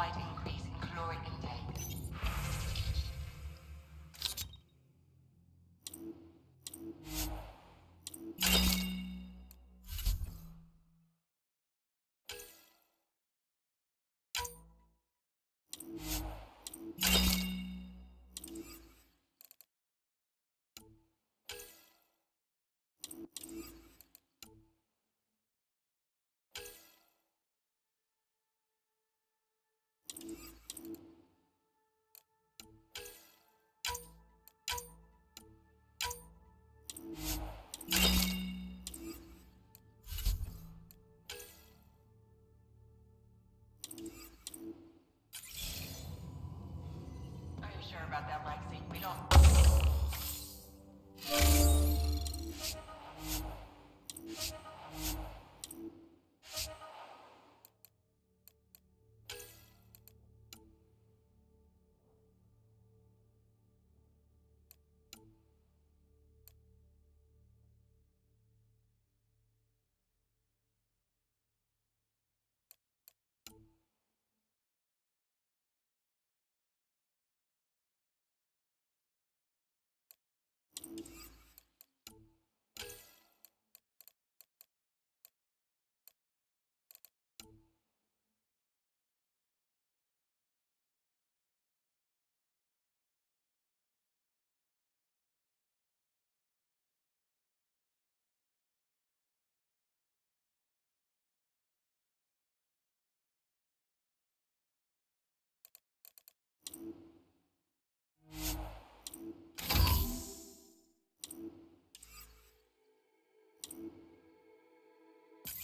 slight increase in caloric intake. Are you sure about that, Lexi? We don't...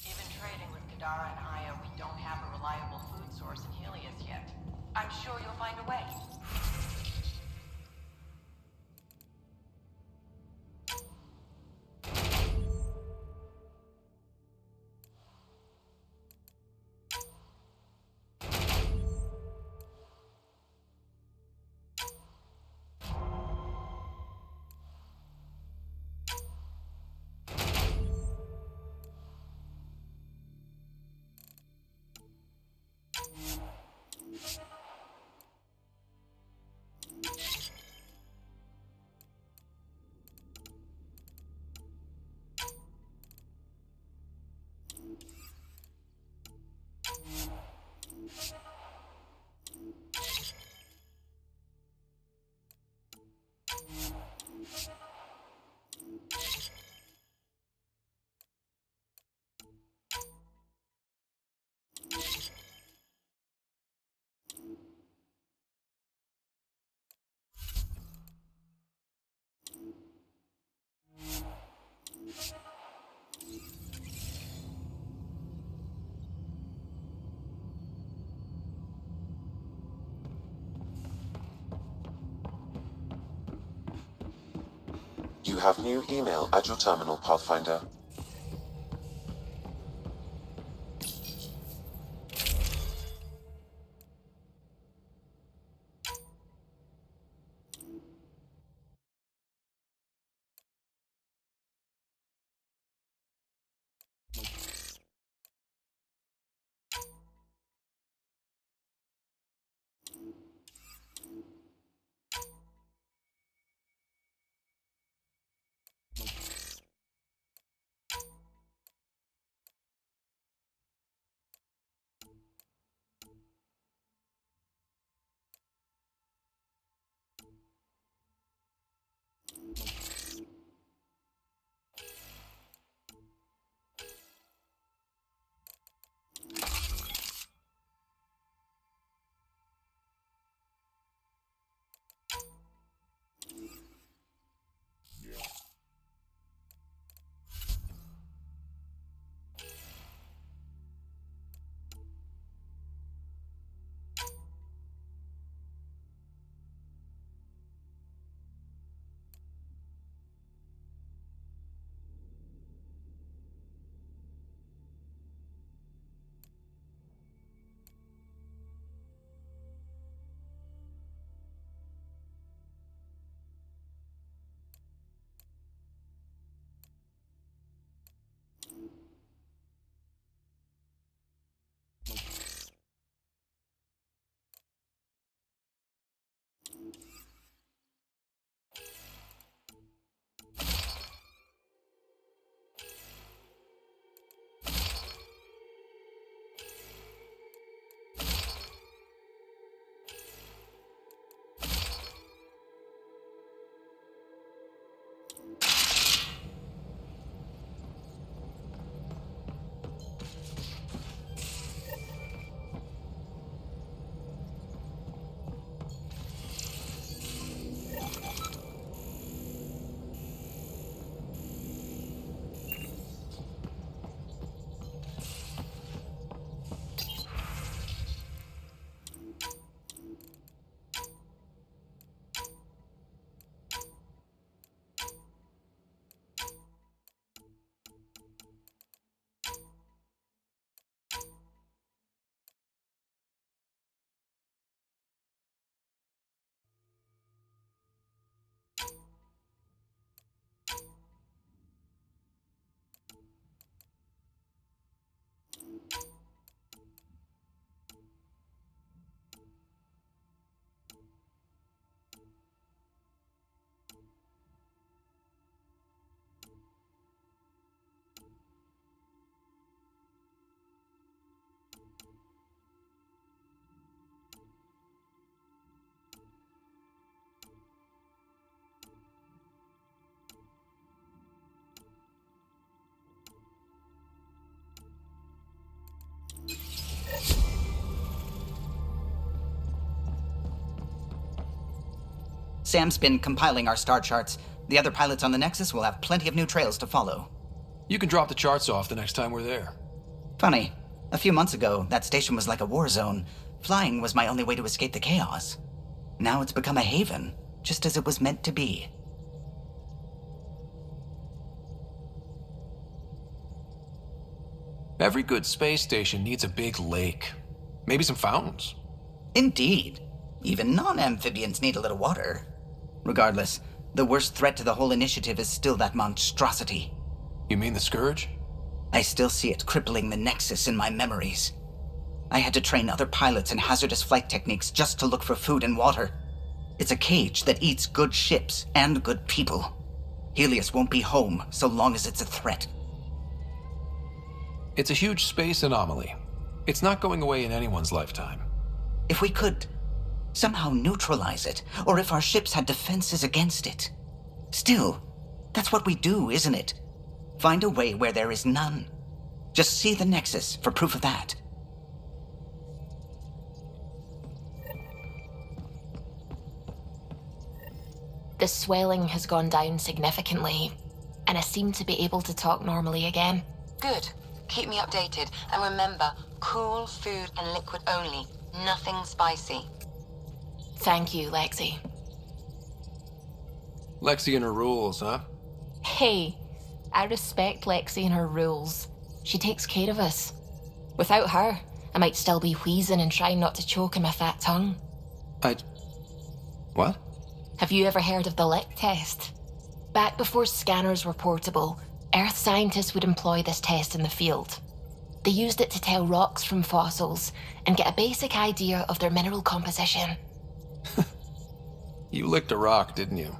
Even trading with Kadara and Aya, we don't have a reliable food source in Helios yet. I'm sure you'll find a way. You have new email at your terminal, Pathfinder. Sam's been compiling our star charts. The other pilots on the Nexus will have plenty of new trails to follow. You can drop the charts off the next time we're there. Funny, a few months ago, that station was like a war zone. Flying was my only way to escape the chaos. Now it's become a haven, just as it was meant to be. Every good space station needs a big lake. Maybe some fountains. Indeed. Even non-amphibians need a little water. Regardless, the worst threat to the whole initiative is still that monstrosity. You mean the Scourge? I still see it crippling the Nexus in my memories. I had to train other pilots in hazardous flight techniques just to look for food and water. It's a cage that eats good ships and good people. Helios won't be home so long as it's a threat. It's a huge space anomaly. It's not going away in anyone's lifetime. If we could somehow neutralize it, or if our ships had defenses against it. Still, that's what we do, isn't it? Find a way where there is none. Just see the Nexus for proof of that. The swelling has gone down significantly, and I seem to be able to talk normally again. Good. Keep me updated. And remember, cool food and liquid only. Nothing spicy. Thank you, Lexi. Lexi and her rules, huh? Hey, I respect Lexi and her rules. She takes care of us. Without her, I might still be wheezing and trying not to choke in my fat tongue. What? Have you ever heard of the lick test? Back before scanners were portable, Earth scientists would employ this test in the field. They used it to tell rocks from fossils and get a basic idea of their mineral composition. You licked a rock, didn't you?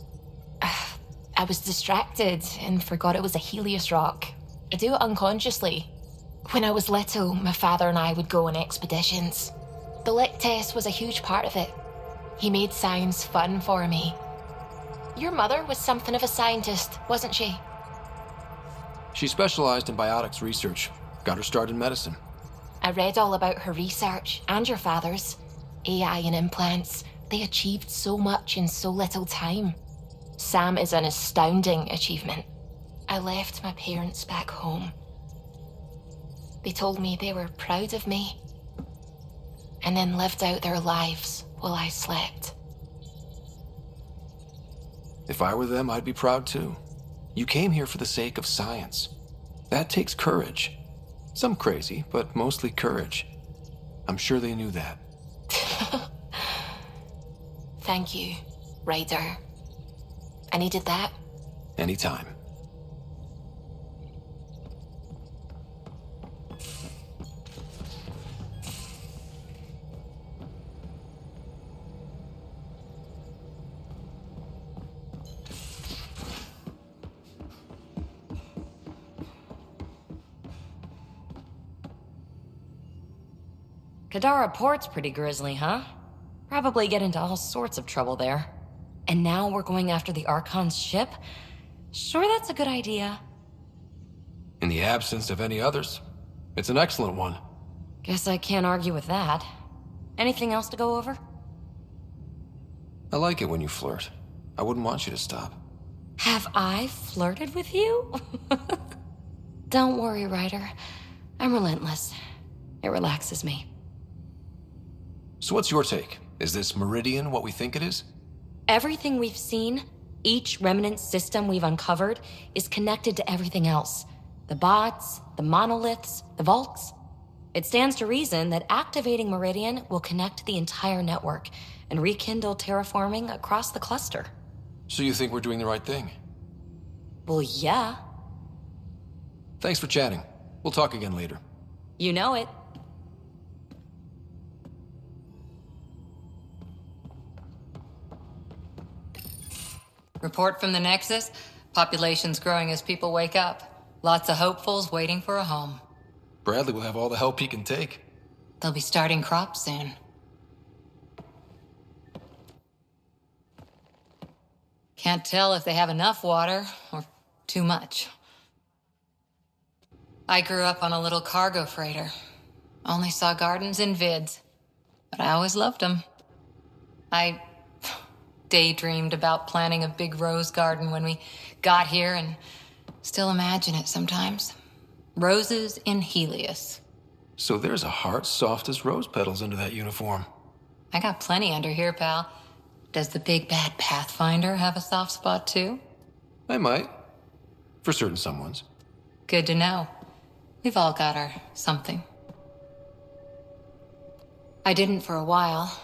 I was distracted and forgot it was a Helios rock. I do it unconsciously. When I was little, my father and I would go on expeditions. The lick test was a huge part of it. He made science fun for me. Your mother was something of a scientist, wasn't she? She specialized in biotics research. Got her start in medicine. I read all about her research, and your father's. AI and implants. They achieved so much in so little time. Sam is an astounding achievement. I left my parents back home. They told me they were proud of me, and then lived out their lives while I slept. If I were them, I'd be proud too. You came here for the sake of science. That takes courage. Some crazy, but mostly courage. I'm sure they knew that. Thank you, Ryder. I needed that. Anytime. Kadara Port's pretty grisly, huh? Probably get into all sorts of trouble there. And now we're going after the Archon's ship? Sure, that's a good idea. In the absence of any others, it's an excellent one. Guess I can't argue with that. Anything else to go over? I like it when you flirt. I wouldn't want you to stop. Have I flirted with you? Don't worry, Ryder. I'm relentless. It relaxes me. So what's your take? Is this Meridian what we think it is? Everything we've seen, each remnant system we've uncovered, is connected to everything else. The bots, the monoliths, the vaults. It stands to reason that activating Meridian will connect the entire network and rekindle terraforming across the cluster. So you think we're doing the right thing? Well, yeah. Thanks for chatting. We'll talk again later. You know it. Report from the Nexus. Population's growing as people wake up. Lots of hopefuls waiting for a home. Bradley will have all the help he can take. They'll be starting crops soon. Can't tell if they have enough water or too much. I grew up on a little cargo freighter. Only saw gardens in vids, but I always loved them. Daydreamed about planting a big rose garden when we got here and still imagine it sometimes. Roses in Helios. So there's a heart soft as rose petals under that uniform. I got plenty under here, pal. Does the big bad Pathfinder have a soft spot too? I might. For certain someones. Good to know. We've all got our something. I didn't for a while.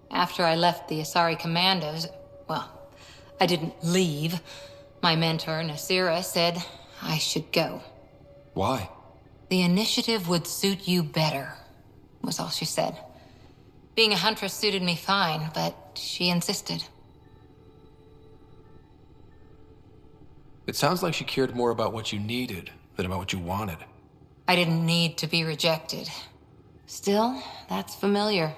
After I left the Asari Commandos, well, I didn't leave. My mentor, Nasira, said I should go. Why? The initiative would suit you better, was all she said. Being a huntress suited me fine, but she insisted. It sounds like she cared more about what you needed than about what you wanted. I didn't need to be rejected. Still, that's familiar.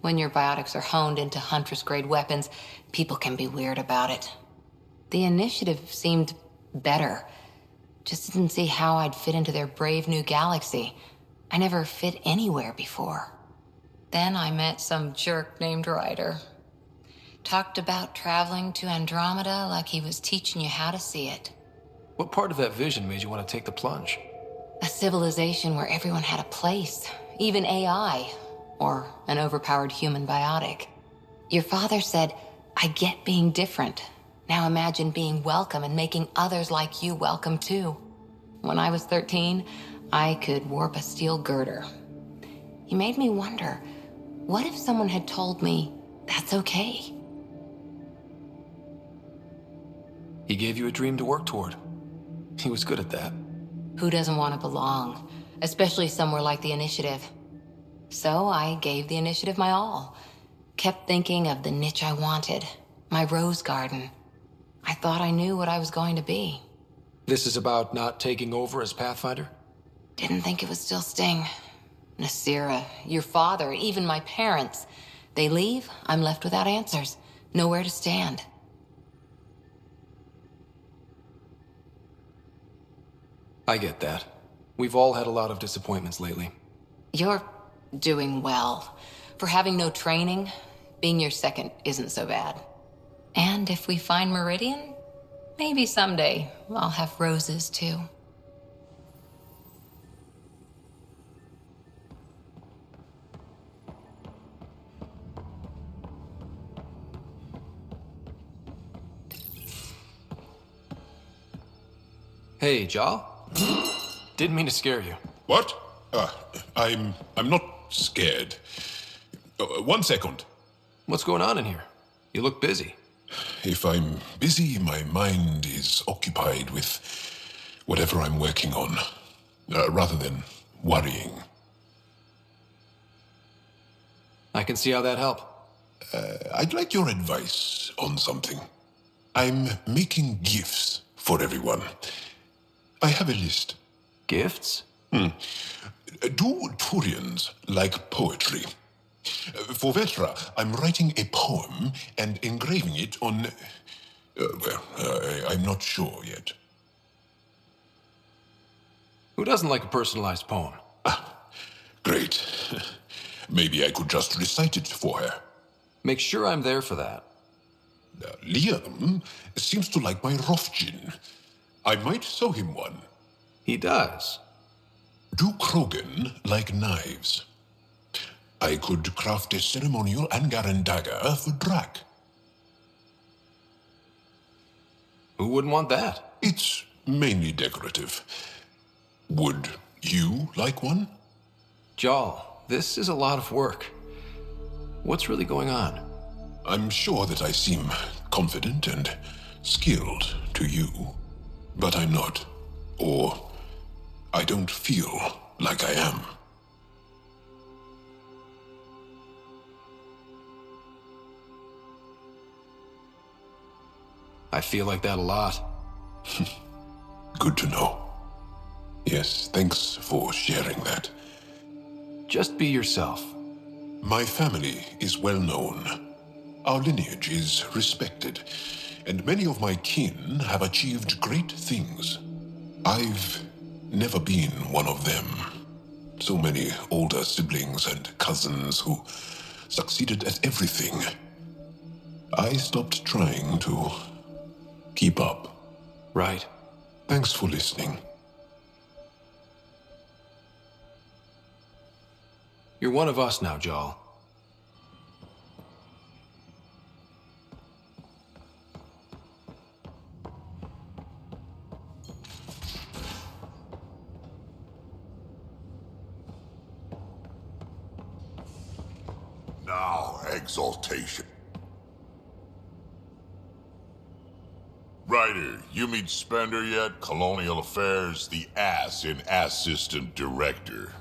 When your biotics are honed into Huntress-grade weapons, people can be weird about it. The initiative seemed better. Just didn't see how I'd fit into their brave new galaxy. I never fit anywhere before. Then I met some jerk named Ryder. Talked about traveling to Andromeda like he was teaching you how to see it. What part of that vision made you want to take the plunge? A civilization where everyone had a place, even AI, or an overpowered human biotic. Your father said, I get being different. Now imagine being welcome and making others like you welcome too. When I was 13, I could warp a steel girder. He made me wonder, what if someone had told me that's okay? He gave you a dream to work toward. He was good at that. Who doesn't want to belong, especially somewhere like the Initiative? So I gave the Initiative my all. Kept thinking of the niche I wanted, my rose garden. I thought I knew what I was going to be. This is about not taking over as Pathfinder? Didn't think it would still sting. Nasira, your father, even my parents. They leave, I'm left without answers. Nowhere to stand. I get that. We've all had a lot of disappointments lately. You're doing well. For having no training, being your second isn't so bad. And if we find Meridian, maybe someday I'll have roses too. Hey, Jal. Didn't mean to scare you. What? I'm not scared. 1 second. What's going on in here? You look busy. If I'm busy, my mind is occupied with whatever I'm working on, rather than worrying. I can see how that helped. I'd like your advice on something. I'm making gifts for everyone. I have a list. Gifts? Do Turians like poetry? For Vetra, I'm writing a poem and engraving it on... I'm not sure yet. Who doesn't like a personalized poem? Great. Maybe I could just recite it for her. Make sure I'm there for that. Liam seems to like my Rofgin. I might sew him one. He does. Do Krogan like knives? I could craft a ceremonial Angaran dagger for Drak. Who wouldn't want that? It's mainly decorative. Would you like one? Jal, this is a lot of work. What's really going on? I'm sure that I seem confident and skilled to you, but I'm not. Or I don't feel like I am. I feel like that a lot. Good to know. Yes, thanks for sharing that. Just be yourself. My family is well known. Our lineage is respected, and many of my kin have achieved great things. I've never been one of them. So many older siblings and cousins who succeeded at everything. I stopped trying to keep up. Right. Thanks for listening. You're one of us now, Jal. Now, exaltation. Ryder, you meet Spender yet? Colonial Affairs, the ass in Assistant Director.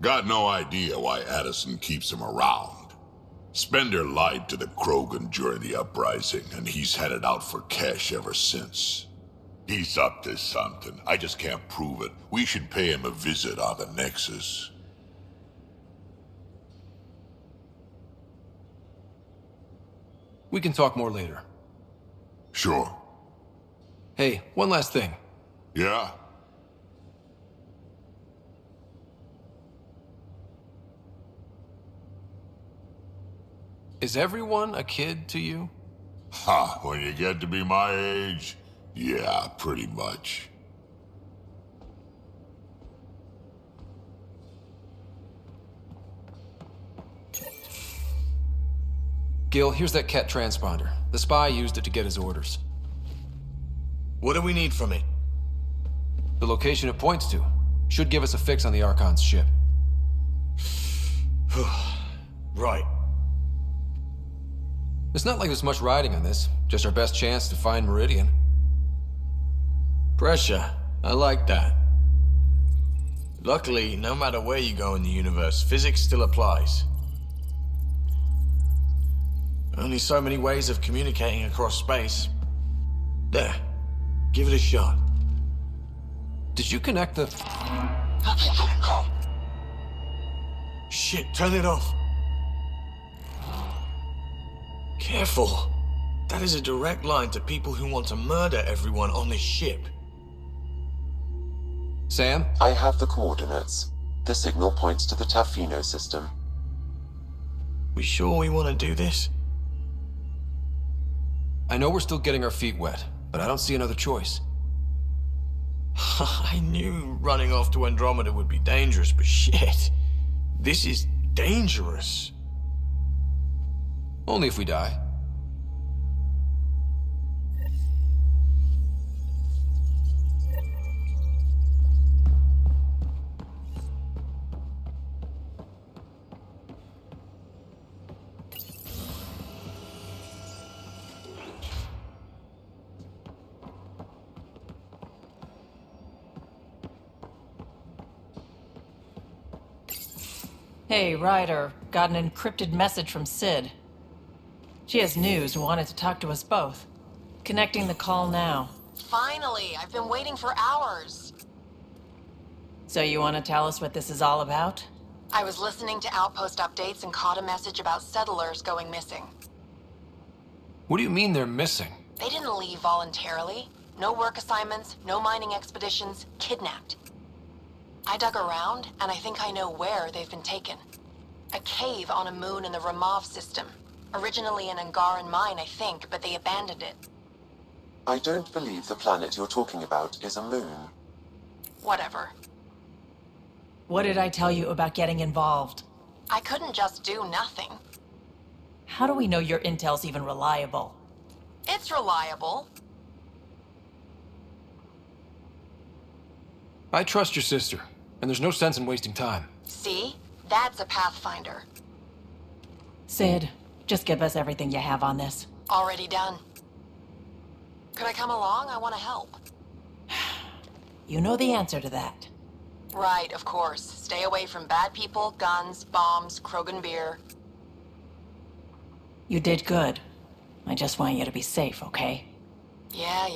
Got no idea why Addison keeps him around. Spender lied to the Krogan during the uprising, and he's had it out for cash ever since. He's up to something. I just can't prove it. We should pay him a visit on the Nexus. We can talk more later. Sure. Hey, one last thing. Yeah? Is everyone a kid to you? Ha, when you get to be my age, yeah, pretty much. Gil, here's that Ket transponder. The spy used it to get his orders. What do we need from it? The location it points to should give us a fix on the Archon's ship. Right. It's not like there's much riding on this, just our best chance to find Meridian. Pressure. I like that. Luckily, no matter where you go in the universe, physics still applies. Only so many ways of communicating across space. There. Give it a shot. Did you connect the... Shit, turn it off. Careful. That is a direct line to people who want to murder everyone on this ship. Sam? I have the coordinates. The signal points to the Tafino system. We sure we want to do this? I know we're still getting our feet wet, but I don't see another choice. I knew running off to Andromeda would be dangerous, but shit. This is dangerous. Only if we die. Hey, Ryder. Got an encrypted message from Sid. She has news and wanted to talk to us both. Connecting the call now. Finally, I've been waiting for hours. So you want to tell us what this is all about? I was listening to Outpost updates and caught a message about settlers going missing. What do you mean they're missing? They didn't leave voluntarily. No work assignments, no mining expeditions, kidnapped. I dug around, and I think I know where they've been taken. A cave on a moon in the Ramov system. Originally an Angaran mine, I think, but they abandoned it. I don't believe the planet you're talking about is a moon. Whatever. What did I tell you about getting involved? I couldn't just do nothing. How do we know your intel's even reliable? It's reliable. I trust your sister, and there's no sense in wasting time. See? That's a Pathfinder. Sid, just give us everything you have on this. Already done. Could I come along? I want to help. You know the answer to that. Right, of course. Stay away from bad people, guns, bombs, Krogan beer. You did good. I just want you to be safe, okay? Yeah.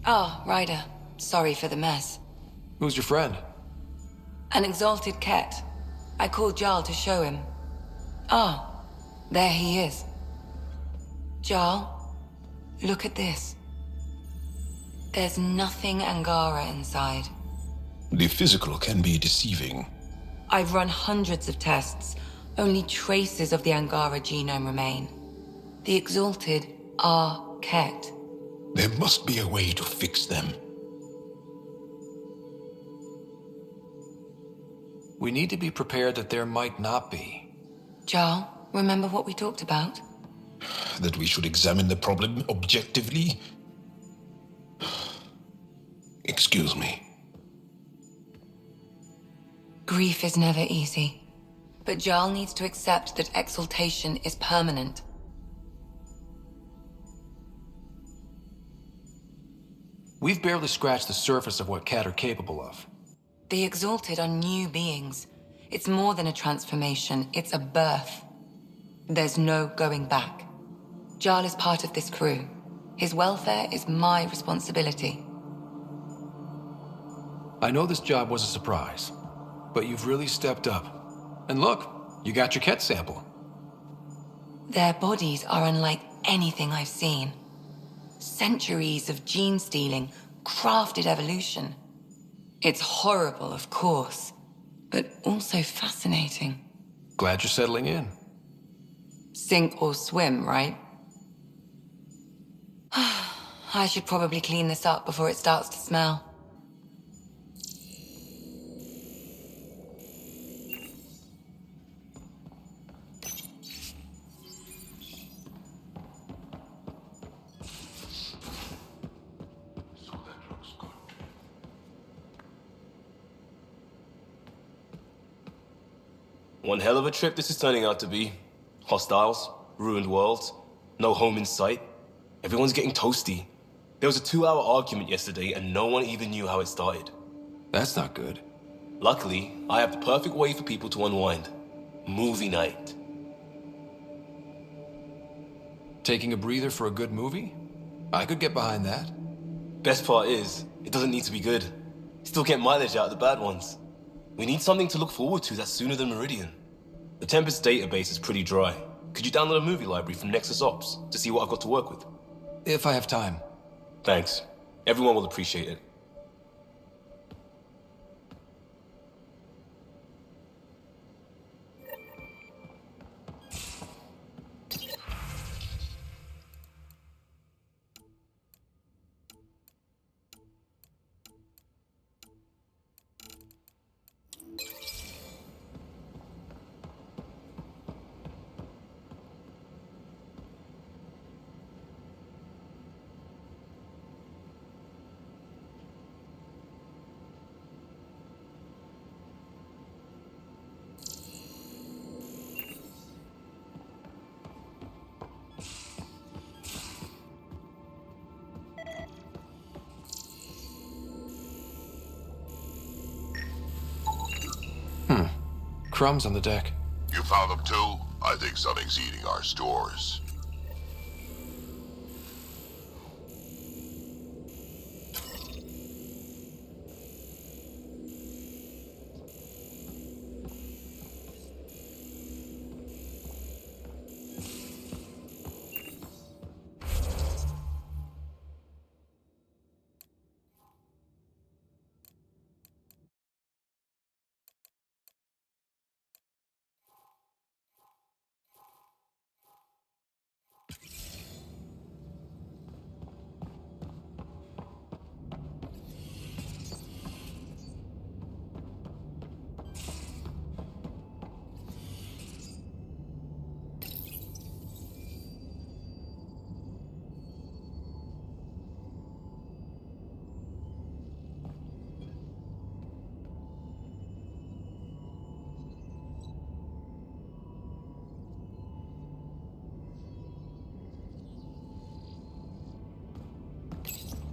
Oh, Ryder. Sorry for the mess. Who's your friend? An exalted cat. I called Jarl to show him. Oh, there he is. Jarl, look at this. There's nothing Angara inside. The physical can be deceiving. I've run hundreds of tests. Only traces of the Angara genome remain. The exalted are Ket. There must be a way to fix them. We need to be prepared that there might not be. Jarl, remember what we talked about? That we should examine the problem objectively? Excuse me. Grief is never easy. But Jarl needs to accept that exaltation is permanent. We've barely scratched the surface of what Cat are capable of. The exalted are new beings. It's more than a transformation, it's a birth. There's no going back. Jarl is part of this crew. His welfare is my responsibility. I know this job was a surprise, but you've really stepped up. And look, you got your Ket sample. Their bodies are unlike anything I've seen. Centuries of gene stealing, crafted evolution. It's horrible, of course, but also fascinating. Glad you're settling in. Sink or swim, right? I should probably clean this up before it starts to smell. One hell of a trip this is turning out to be. Hostiles, ruined worlds, no home in sight. Everyone's getting toasty. There was a 2-hour argument yesterday and no one even knew how it started. That's not good. Luckily, I have the perfect way for people to unwind. Movie night. Taking a breather for a good movie? I could get behind that. Best part is, it doesn't need to be good. Still get mileage out of the bad ones. We need something to look forward to that's sooner than Meridian. The Tempest database is pretty dry. Could you download a movie library from Nexus Ops to see what I've got to work with? If I have time. Thanks. Everyone will appreciate it. Crumbs on the deck. You found them too? I think something's eating our stores.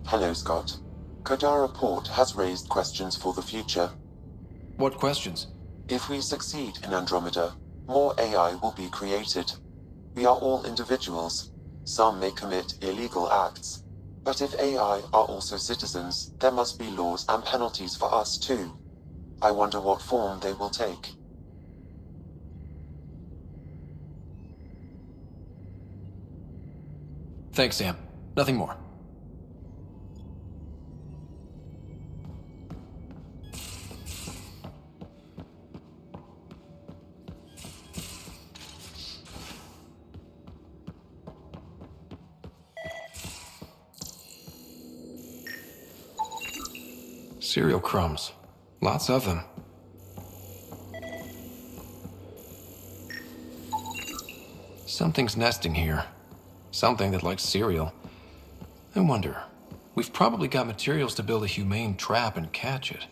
Hello, Scott. Kodara Port has raised questions for the future. What questions? If we succeed in Andromeda, more AI will be created. We are all individuals. Some may commit illegal acts. But if AI are also citizens, there must be laws and penalties for us too. I wonder what form they will take. Thanks, Sam. Nothing more. Cereal crumbs. Lots of them. Something's nesting here. Something that likes cereal. I wonder. We've probably got materials to build a humane trap and catch it.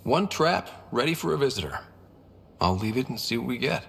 One trap, ready for a visitor. I'll leave it and see what we get.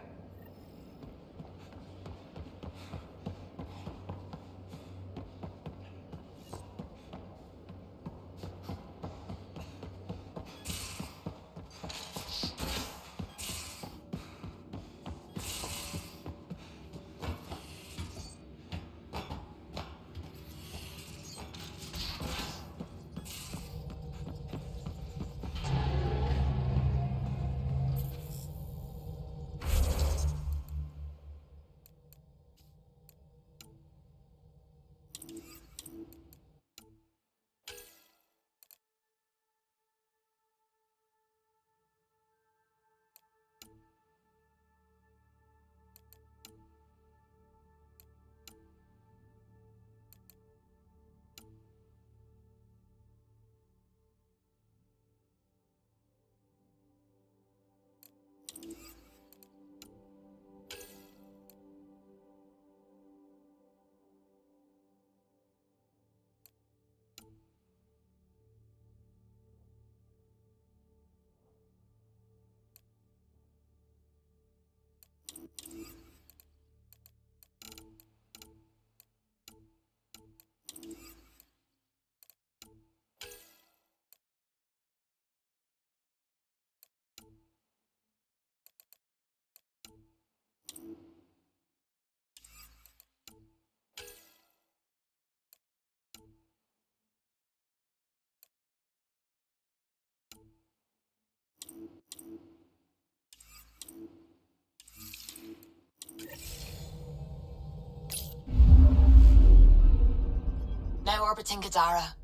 Now orbiting Gadara.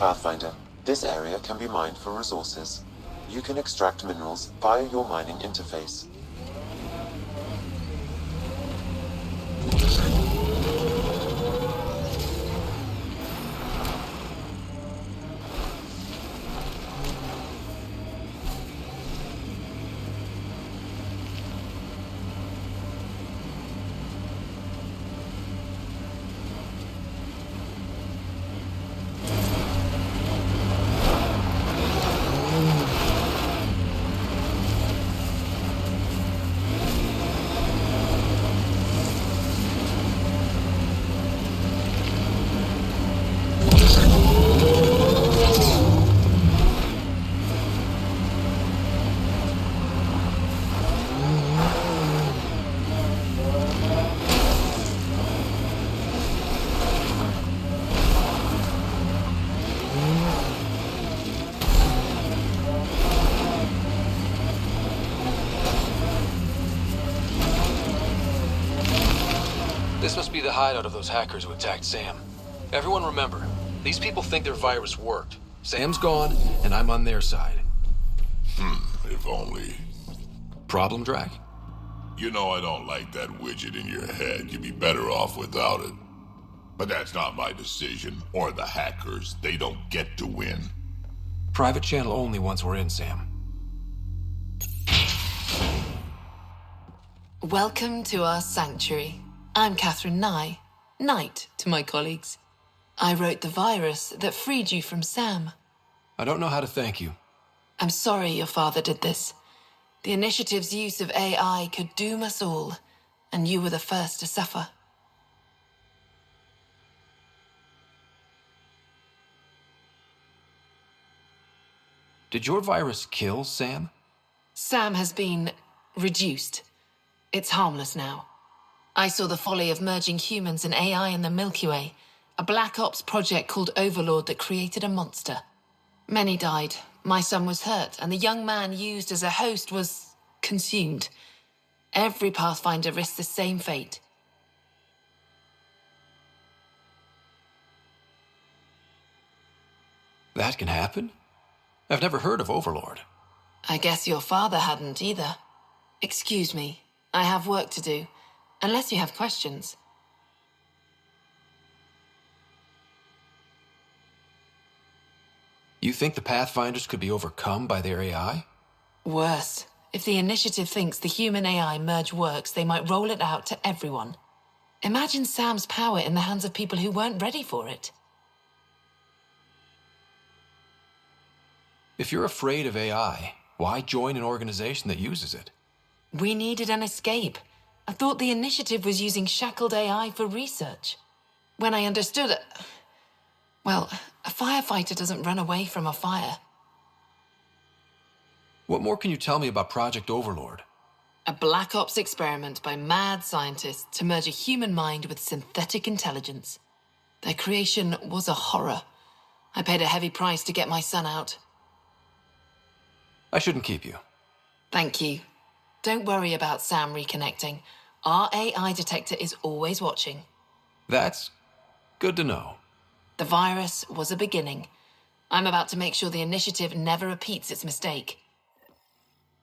Pathfinder, this area can be mined for resources. You can extract minerals via your mining interface. This must be the hideout of those hackers who attacked Sam. Everyone remember, these people think their virus worked. Sam's gone, and I'm on their side. If only. Problem, Drac? You know I don't like that widget in your head. You'd be better off without it. But that's not my decision, or the hackers. They don't get to win. Private channel only once we're in, Sam. Welcome to our sanctuary. I'm Catherine Nye, Knight to my colleagues. I wrote the virus that freed you from Sam. I don't know how to thank you. I'm sorry your father did this. The Initiative's use of AI could doom us all, and you were the first to suffer. Did your virus kill Sam? Sam has been reduced. It's harmless now. I saw the folly of merging humans and AI in the Milky Way, a Black Ops project called Overlord that created a monster. Many died. My son was hurt, and the young man used as a host was consumed. Every Pathfinder risks the same fate. That can happen? I've never heard of Overlord. I guess your father hadn't either. Excuse me, I have work to do. Unless you have questions. You think the Pathfinders could be overcome by their AI? Worse. If the Initiative thinks the human-AI merge works, they might roll it out to everyone. Imagine Sam's power in the hands of people who weren't ready for it. If you're afraid of AI, why join an organization that uses it? We needed an escape. I thought the Initiative was using shackled AI for research. When I understood it... Well, a firefighter doesn't run away from a fire. What more can you tell me about Project Overlord? A Black Ops experiment by mad scientists to merge a human mind with synthetic intelligence. Their creation was a horror. I paid a heavy price to get my son out. I shouldn't keep you. Thank you. Don't worry about Sam reconnecting. Our AI detector is always watching. That's good to know. The virus was a beginning. I'm about to make sure the Initiative never repeats its mistake.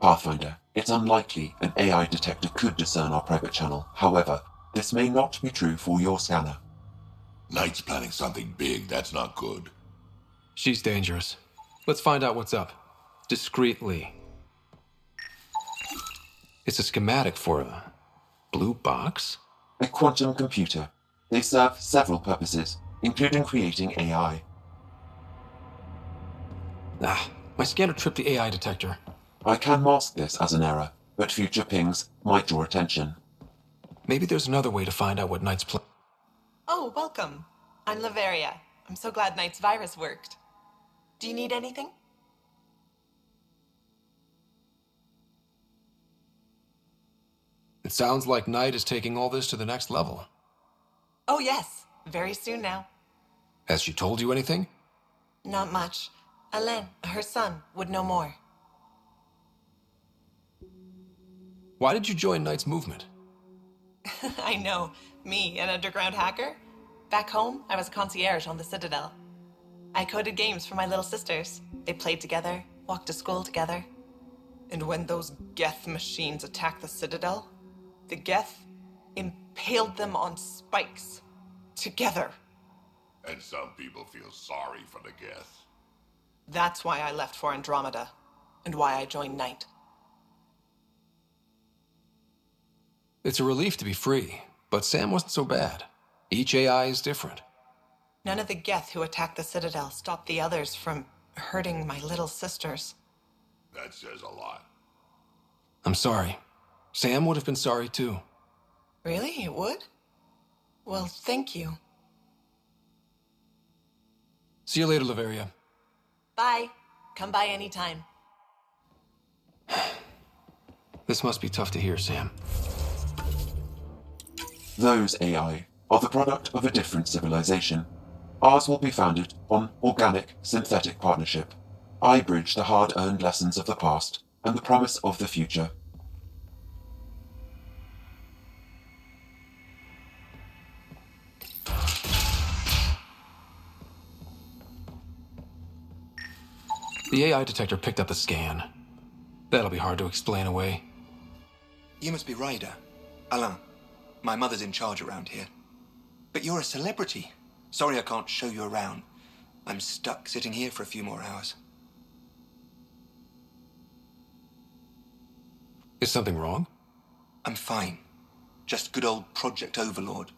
Pathfinder, it's unlikely an AI detector could discern our private channel. However, this may not be true for your scanner. Knight's planning something big. That's not good. She's dangerous. Let's find out what's up. Discreetly. It's a schematic for a blue box? A quantum computer. They serve several purposes, including creating AI. My scanner tripped the AI detector. I can mask this as an error, but future pings might draw attention. Maybe there's another way to find out what Knight's plan. Oh, welcome. I'm Laveria. I'm so glad Knight's virus worked. Do you need anything? It sounds like Knight is taking all this to the next level. Oh, yes. Very soon now. Has she told you anything? Not much. Alain, her son, would know more. Why did you join Knight's movement? I know. Me, an underground hacker? Back home, I was a concierge on the Citadel. I coded games for my little sisters. They played together, walked to school together. And when those Geth machines attacked the Citadel, the Geth impaled them on spikes. Together. And some people feel sorry for the Geth. That's why I left for Andromeda, and why I joined Knight. It's a relief to be free, but Sam wasn't so bad. Each AI is different. None of the Geth who attacked the Citadel stopped the others from hurting my little sisters. That says a lot. I'm sorry. Sam would have been sorry too. Really? It would? Well, thank you. See you later, Laveria. Bye. Come by anytime. This must be tough to hear, Sam. Those AI are the product of a different civilization. Ours will be founded on organic, synthetic partnership. I bridge the hard-earned lessons of the past and the promise of the future. The AI detector picked up the scan. That'll be hard to explain away. You must be Ryder. Alain. My mother's in charge around here. But you're a celebrity. Sorry I can't show you around. I'm stuck sitting here for a few more hours. Is something wrong? I'm fine. Just good old Project Overlord.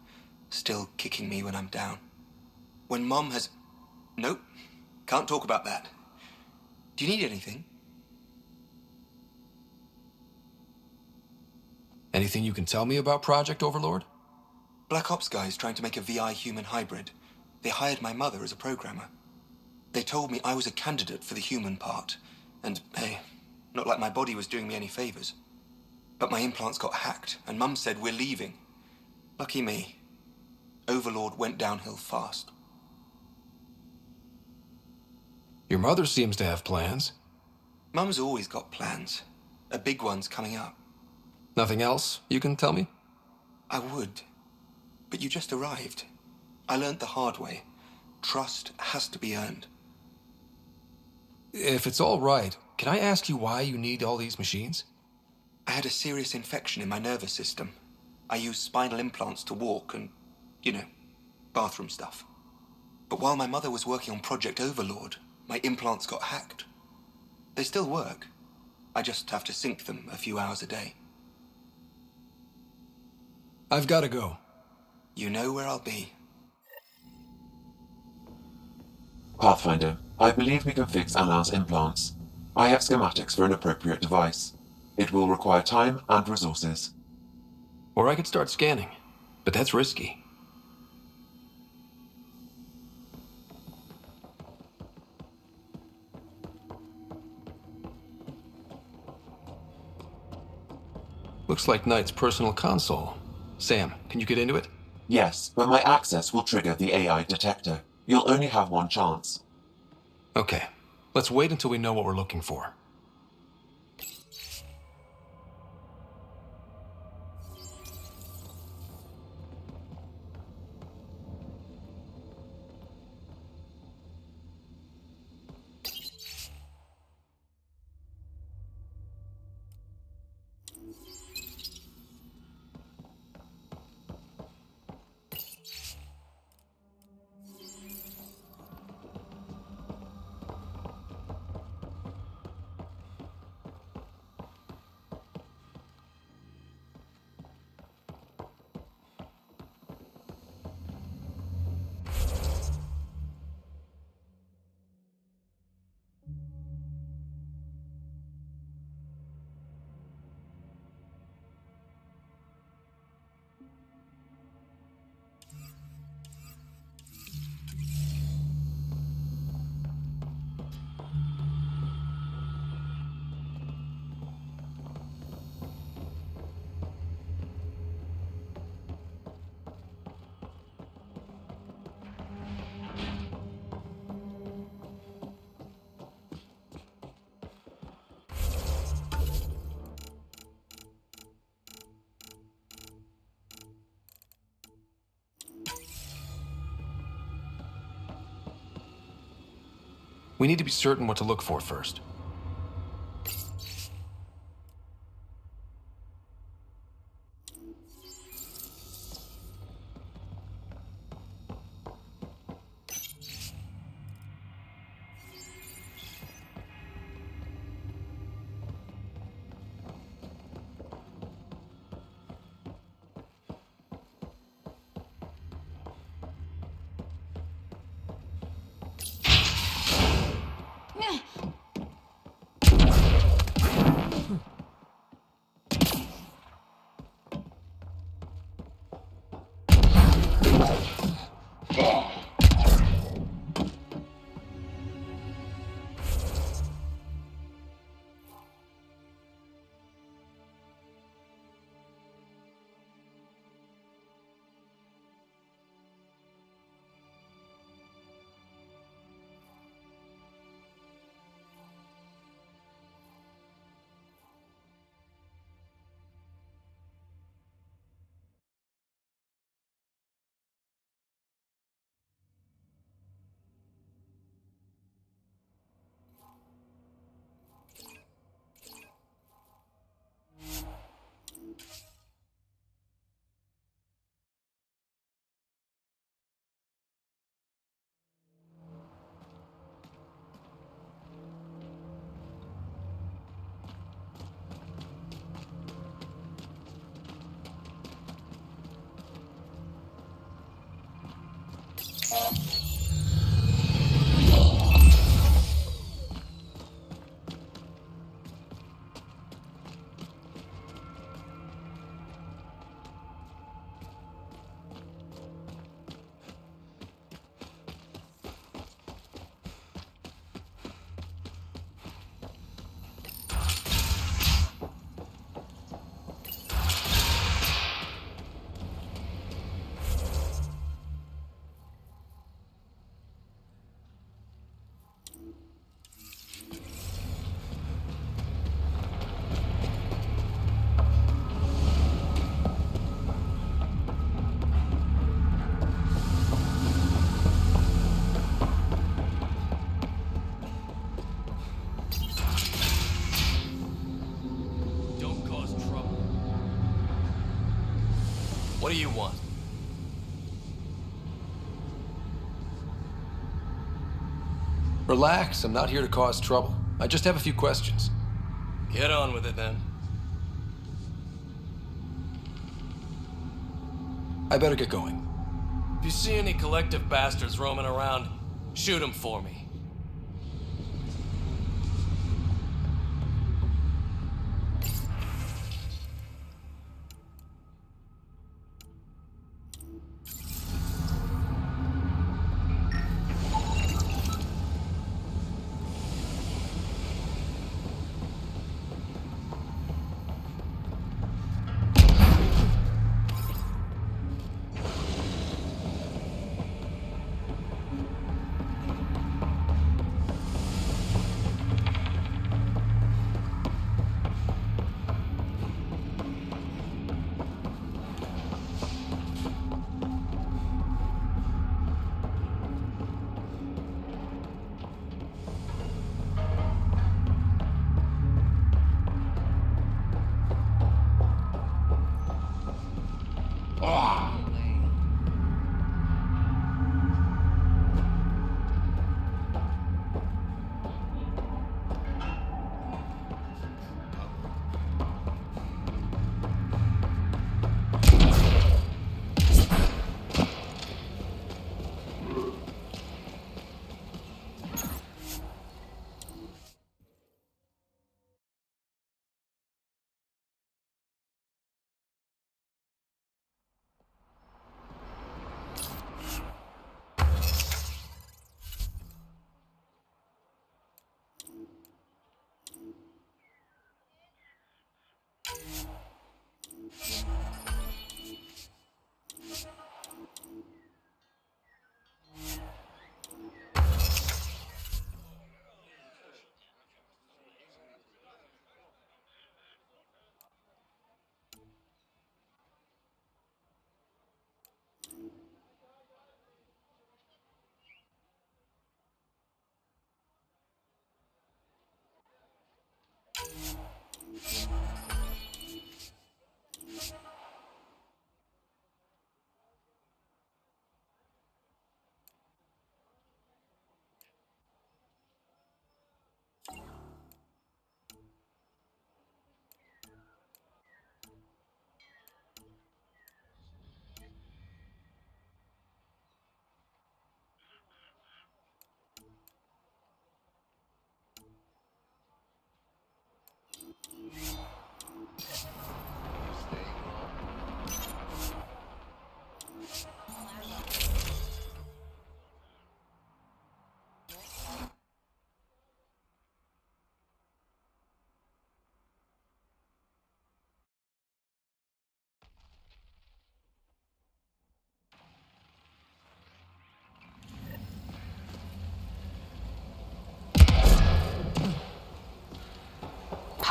Still kicking me when I'm down. When Mom has... Nope. Can't talk about that. Do you need anything? Anything you can tell me about Project Overlord? Black Ops guys trying to make a VI human hybrid. They hired my mother as a programmer. They told me I was a candidate for the human part. And, hey, not like my body was doing me any favors. But my implants got hacked, and Mum said we're leaving. Lucky me. Overlord went downhill fast. Your mother seems to have plans. Mum's always got plans. A big one's coming up. Nothing else you can tell me? I would. But you just arrived. I learned the hard way. Trust has to be earned. If it's all right, can I ask you why you need all these machines? I had a serious infection in my nervous system. I used spinal implants to walk and, bathroom stuff. But while my mother was working on Project Overlord, my implants got hacked. They still work. I just have to sync them a few hours a day. I've got to go. You know where I'll be. Pathfinder, I believe we can fix Alain's implants. I have schematics for an appropriate device. It will require time and resources. Or I could start scanning, but that's risky. Looks like Knight's personal console. Sam, can you get into it? Yes, but my access will trigger the AI detector. You'll only have one chance. Okay, let's wait until we know what we're looking for. We need to be certain what to look for first. What do you want? Relax, I'm not here to cause trouble. I just have a few questions. Get on with it then. I better get going. If you see any collective bastards roaming around, shoot them for me.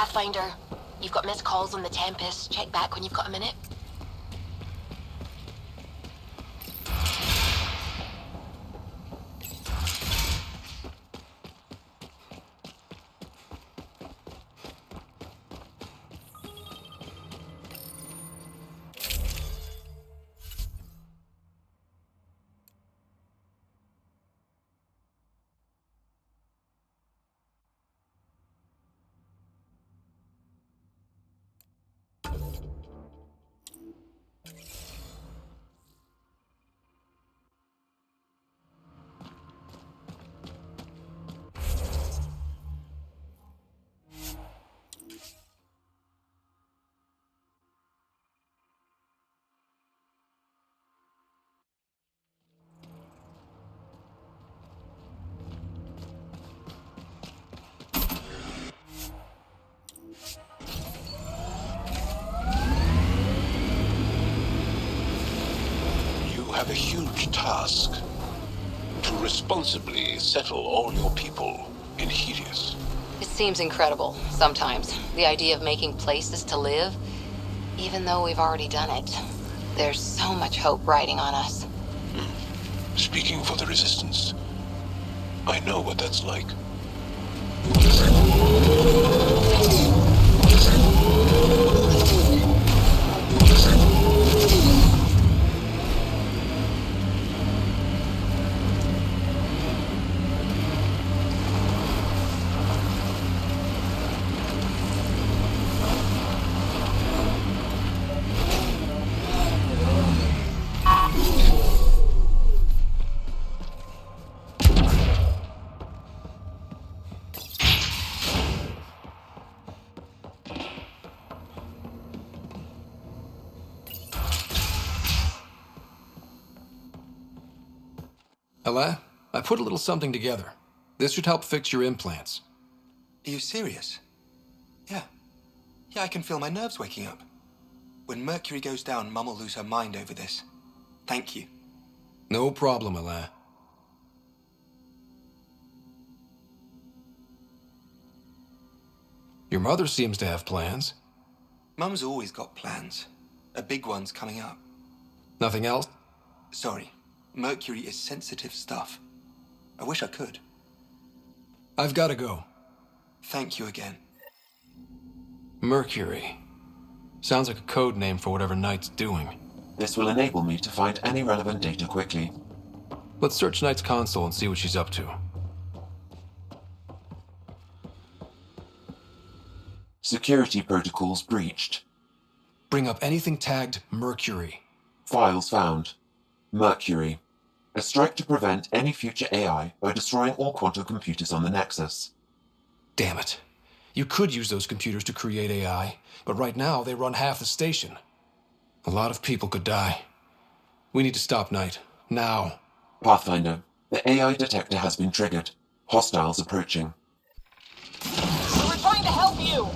Pathfinder. You've got missed calls on the Tempest. Check back when you've got a minute. Have a huge task to responsibly settle all your people in Helios. It seems incredible, sometimes. The idea of making places to live, even though we've already done it. There's so much hope riding on us. Speaking for the Resistance, I know what that's like. Ella, I put a little something together. This should help fix your implants. Are you serious? Yeah. Yeah, I can feel my nerves waking up. When Mercury goes down, Mum will lose her mind over this. Thank you. No problem, Ella. Your mother seems to have plans. Mum's always got plans. A big one's coming up. Nothing else? Sorry. Mercury is sensitive stuff. I wish I could. I've got to go. Thank you again. Mercury. Sounds like a code name for whatever Knight's doing. This will enable me to find any relevant data quickly. Let's search Knight's console and see what she's up to. Security protocols breached. Bring up anything tagged Mercury. Files found. Mercury. A strike to prevent any future AI by destroying all quantum computers on the Nexus. Damn it. You could use those computers to create AI, but right now they run half the station. A lot of people could die. We need to stop Knight. Now. Pathfinder, the AI detector has been triggered. Hostiles approaching. We're trying to help you!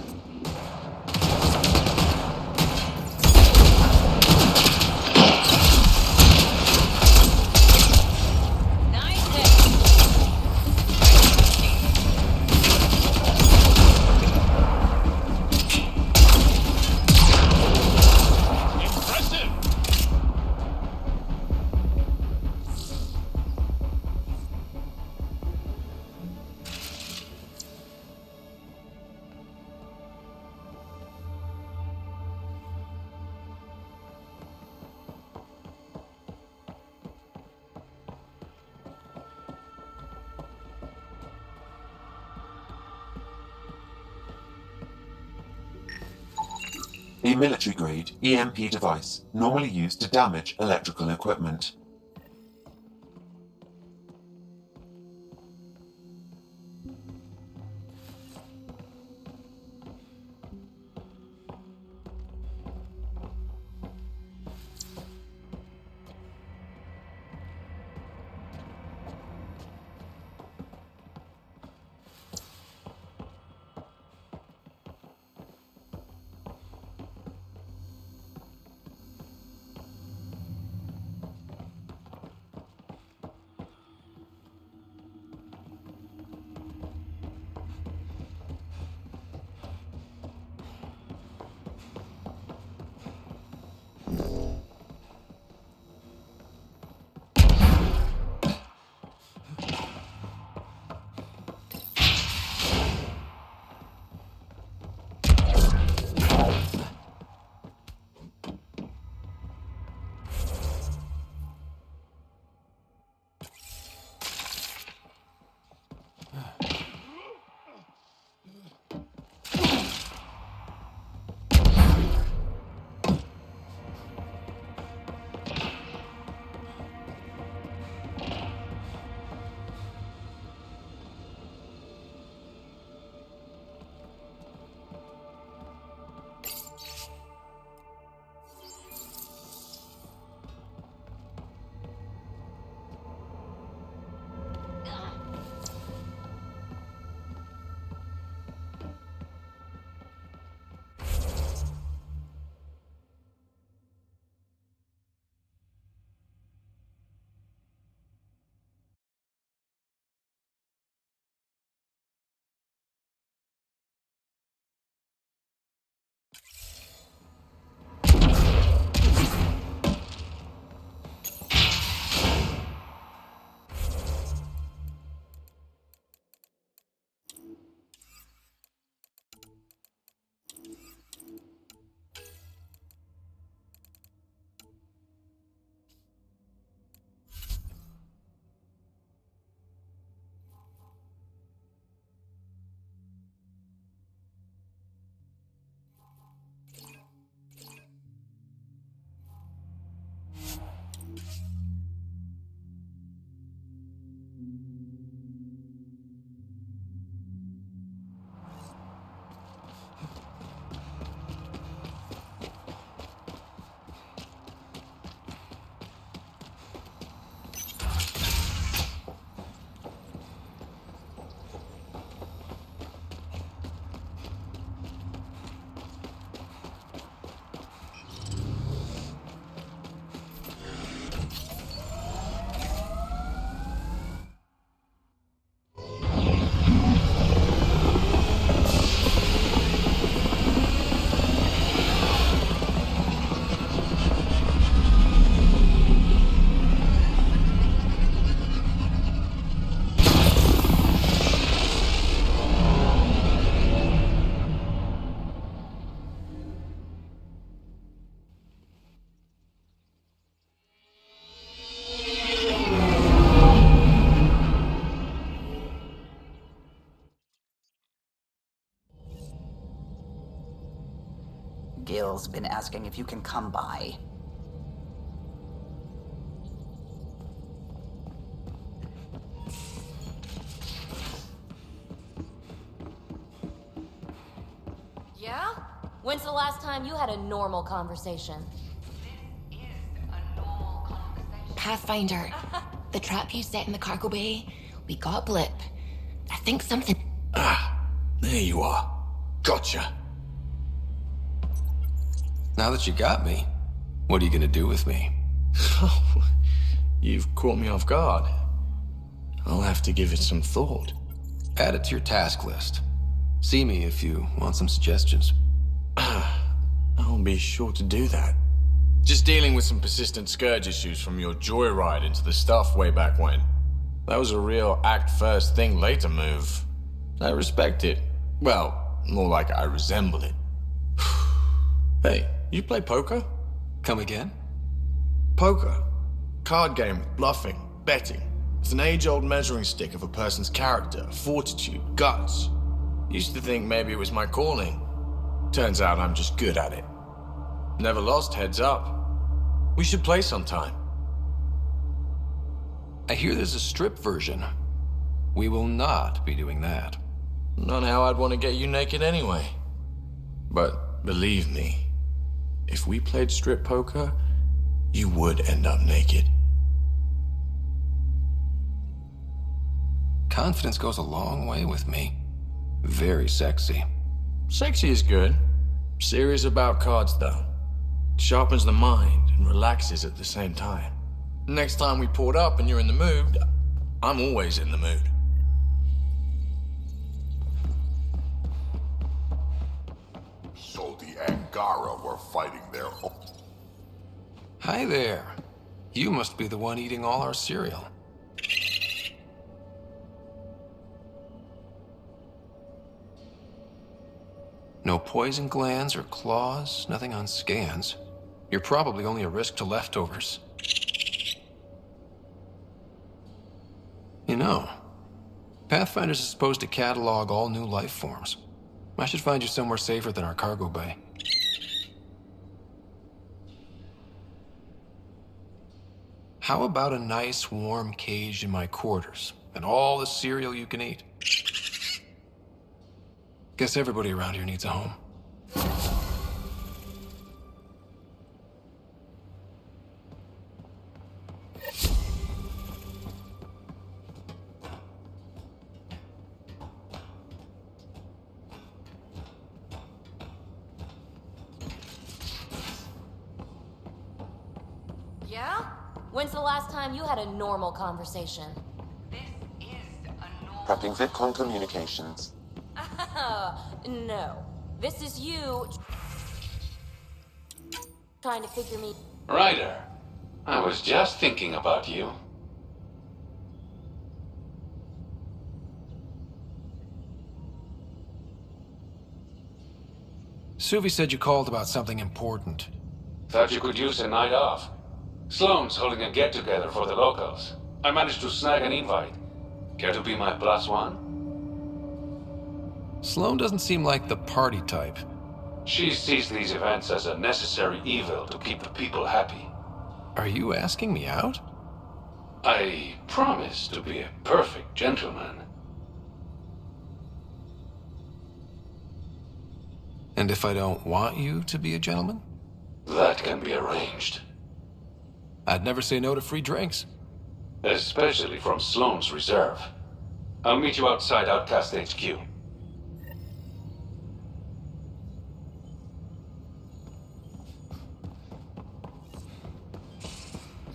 A military-grade EMP device normally used to damage electrical equipment. Gil's been asking if you can come by. Yeah? When's the last time you had a normal conversation? Pathfinder, the trap you set in the cargo bay, we got a blip. I think something... There you are. Gotcha. Now that you got me, what are you gonna do with me? You've caught me off guard. I'll have to give it some thought. Add it to your task list. See me if you want some suggestions. I'll be sure to do that. Just dealing with some persistent scourge issues from your joyride into the stuff way back when. That was a real act first, think later move. I respect it. Well, more like I resemble it. Hey, you play poker? Come again? Poker. Card game with bluffing, betting. It's an age-old measuring stick of a person's character, fortitude, guts. Used to think maybe it was my calling. Turns out I'm just good at it. Never lost, heads up. We should play sometime. I hear there's a strip version. We will not be doing that. Not how I'd want to get you naked anyway. But believe me, if we played strip poker, you would end up naked. Confidence goes a long way with me. Very sexy. Sexy is good. Serious about cards, though. Sharpens the mind and relaxes at the same time. Next time we port up and you're in the mood, I'm always in the mood. So the Angara were fighting their own. Hi there. You must be the one eating all our cereal. No poison glands or claws, nothing on scans. You're probably only a risk to leftovers. You know, Pathfinders is supposed to catalog all new life forms. I should find you somewhere safer than our cargo bay. How about a nice warm cage in my quarters and all the cereal you can eat? Guess everybody around here needs a home. Yeah? When's the last time you had a normal conversation? Prepping VidCon communications. No. This is you trying to figure me. Ryder, I was just thinking about you. Suvi said you called about something important. Thought you could use a night off. Sloane's holding a get-together for the locals. I managed to snag an invite. Care to be my +1? Sloane doesn't seem like the party type. She sees these events as a necessary evil to keep the people happy. Are you asking me out? I promise to be a perfect gentleman. And if I don't want you to be a gentleman? That can be arranged. I'd never say no to free drinks. Especially from Sloane's Reserve. I'll meet you outside Outcast HQ.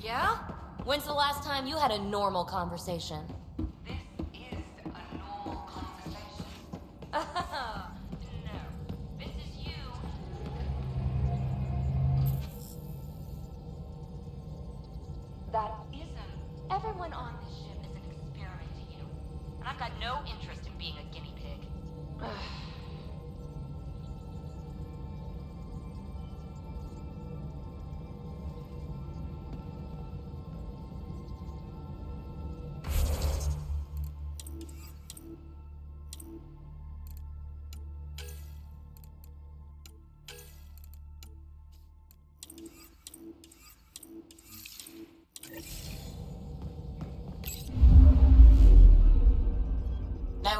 Yeah? When's the last time you had a normal conversation? No. This is you. That isn't. Everyone on this ship is an experiment to you. And I've got no interest in being a guinea pig.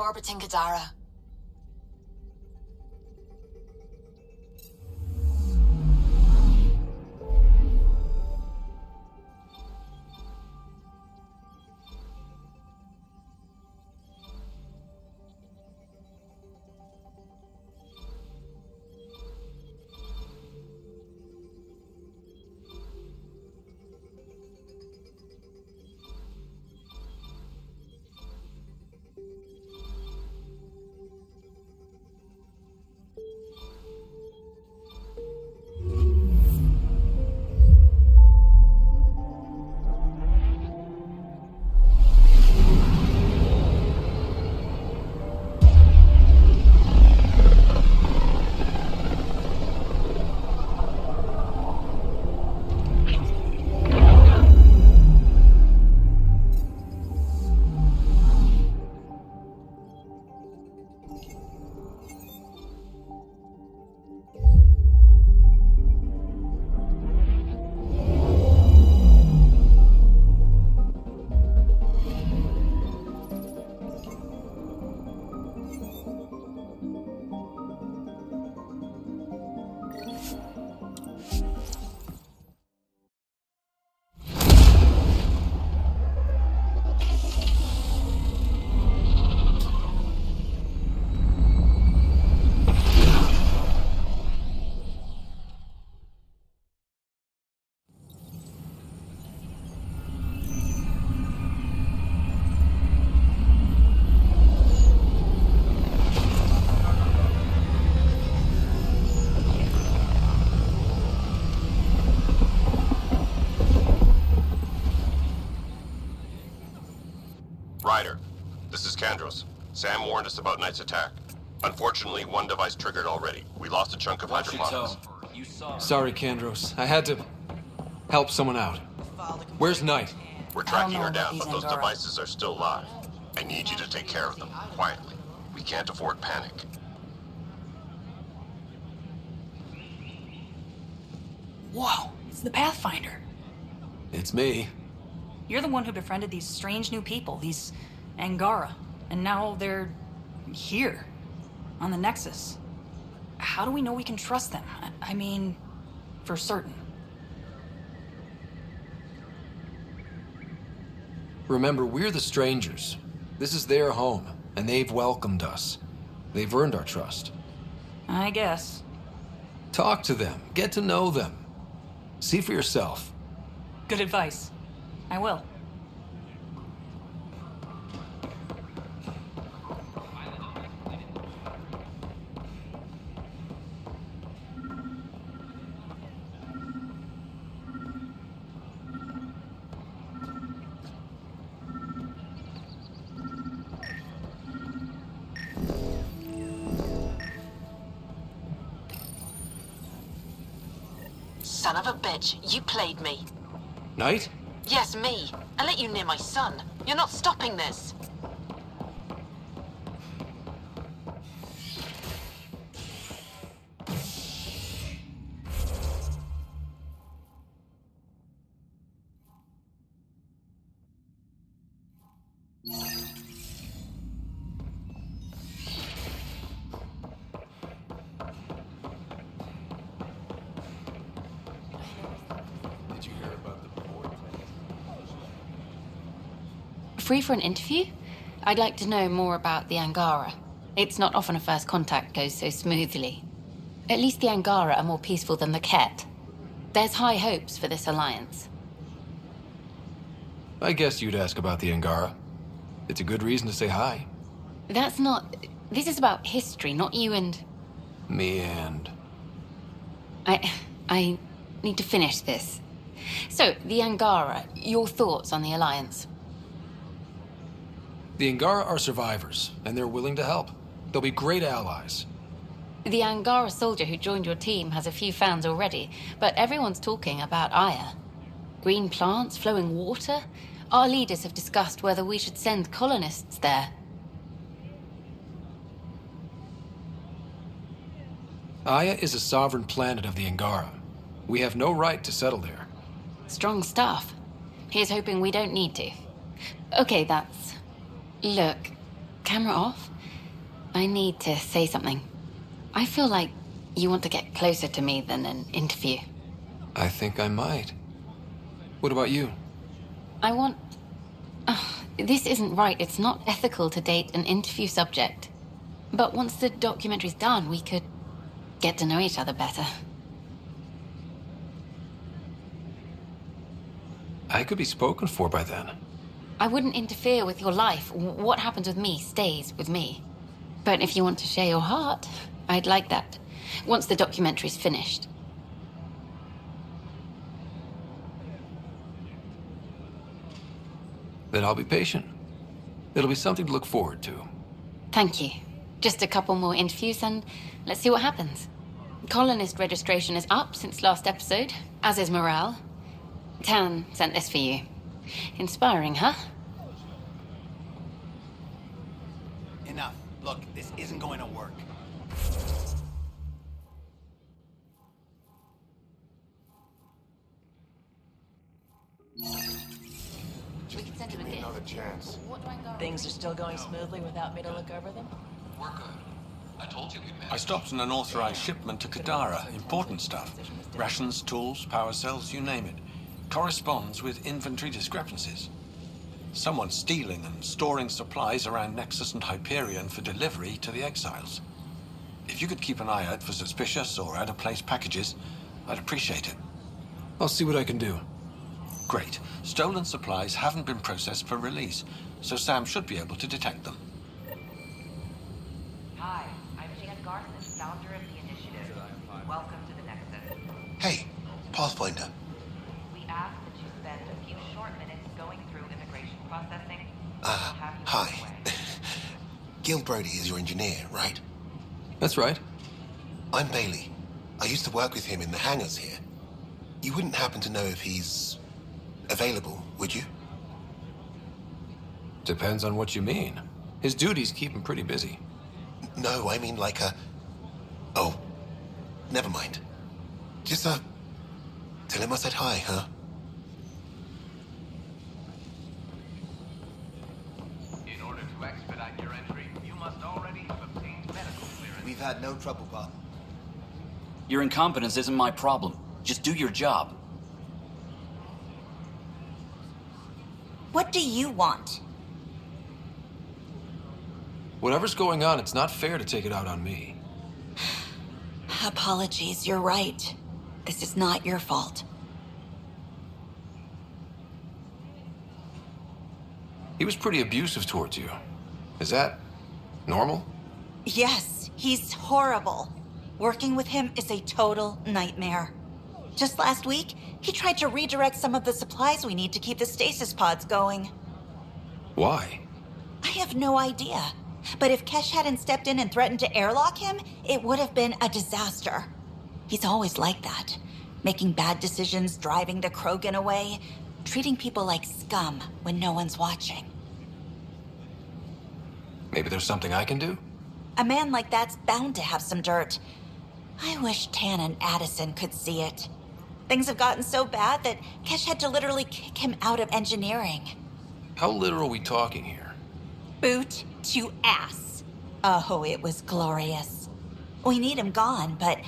orbiting Kadara. Ryder, this is Kandros. Sam warned us about Knight's attack. Unfortunately, one device triggered already. We lost a chunk of hydroponics. Sorry, Kandros. I had to help someone out. Where's Knight? We're tracking her down, but those devices are still live. I need you to take care of them, quietly. We can't afford panic. Whoa, it's the Pathfinder. It's me. You're the one who befriended these strange new people, these Angara. And now they're here, on the Nexus. How do we know we can trust them? I mean, for certain. Remember, we're the strangers. This is their home, and they've welcomed us. They've earned our trust. I guess. Talk to them. Get to know them. See for yourself. Good advice. I will. Son of a bitch, you played me. Knight? Yes, me. I let you near my son. You're not stopping this. Free for an interview? I'd like to know more about the Angara. It's not often a first contact goes so smoothly. At least the Angara are more peaceful than the Ket. There's high hopes for this alliance. I guess you'd ask about the Angara. It's a good reason to say hi. That's not... This is about history, not you and... Me and... I need to finish this. So, the Angara, your thoughts on the alliance? The Angara are survivors, and they're willing to help. They'll be great allies. The Angara soldier who joined your team has a few fans already, but everyone's talking about Aya. Green plants, flowing water? Our leaders have discussed whether we should send colonists there. Aya is a sovereign planet of the Angara. We have no right to settle there. Strong stuff. Here's hoping we don't need to. Okay, that's... Look, camera off. I need to say something. I feel like you want to get closer to me than an interview. I think I might. What about you? I want... this isn't right. It's not ethical to date an interview subject. But once the documentary's done, we could get to know each other better. I could be spoken for by then. I wouldn't interfere with your life. What happens with me stays with me. But if you want to share your heart, I'd like that. Once the documentary's finished. Then I'll be patient. It'll be something to look forward to. Thank you. Just a couple more interviews and let's see what happens. Colonist registration is up since last episode, as is morale. Tan sent this for you. Inspiring, huh? Enough. Look, this isn't going to work. Give me another chance. Things are still going smoothly without me to look over them? We're good. I told you we'd manage. I stopped an unauthorized shipment to Kadara. Important stuff. Rations, tools, power cells, you name it. Corresponds with inventory discrepancies. Someone's stealing and storing supplies around Nexus and Hyperion for delivery to the exiles. If you could keep an eye out for suspicious or out-of-place packages, I'd appreciate it. I'll see what I can do. Great. Stolen supplies haven't been processed for release, so Sam should be able to detect them. Hi, I'm Jan Garson, founder of the initiative. Welcome to the Nexus. Hey, Pathfinder. We ask that you spend a few short minutes going through immigration processing. Hi. Gil Brody is your engineer, right? That's right. I'm Bailey. I used to work with him in the hangars here. You wouldn't happen to know if he's available, would you? Depends on what you mean. His duties keep him pretty busy. No, I mean like a... Oh, never mind. Just, tell him I said hi, huh? In order to expedite your entry, you must already have obtained medical clearance. We've had no trouble, Bob. Your incompetence isn't my problem. Just do your job. What do you want? Whatever's going on, it's not fair to take it out on me. Apologies, you're right. This is not your fault. He was pretty abusive towards you. Is that normal? Yes, he's horrible. Working with him is a total nightmare. Just last week, he tried to redirect some of the supplies we need to keep the stasis pods going. Why? I have no idea. But if Kesh hadn't stepped in and threatened to airlock him, it would have been a disaster. He's always like that. Making bad decisions, driving the Krogan away, treating people like scum when no one's watching. Maybe there's something I can do? A man like that's bound to have some dirt. I wish Tan and Addison could see it. Things have gotten so bad that Kesh had to literally kick him out of engineering. How literal are we talking here? Boot to ass. Oh, it was glorious. We need him gone, but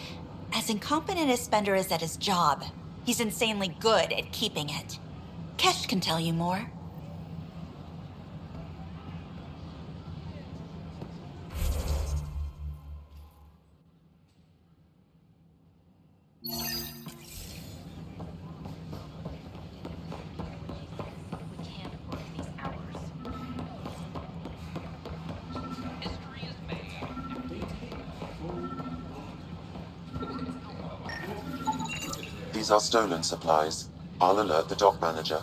as incompetent as Spender is at his job, he's insanely good at keeping it. Kesh can tell you more. These are stolen supplies. I'll alert the dock manager.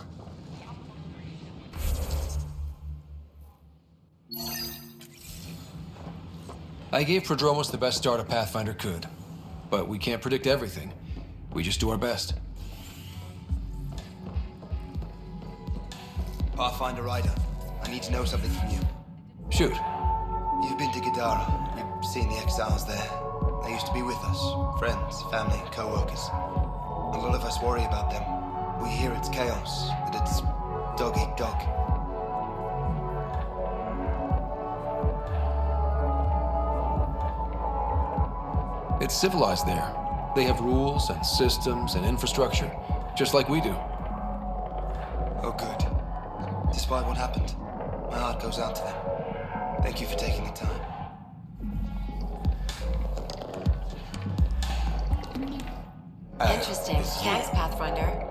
I gave Prodromos the best start a Pathfinder could. But we can't predict everything. We just do our best. Pathfinder Ryder, I need to know something from you. Shoot. You've been to Gadara. You've seen the exiles there. They used to be with us. Friends, family, co-workers. A lot of us worry about them. We hear it's chaos, that it's dog-eat-dog. It's civilized there. They have rules and systems and infrastructure, just like we do. Oh, good. Despite what happened, my heart goes out to them. Thank you for taking the time. Interesting. Thanks, Pathfinder.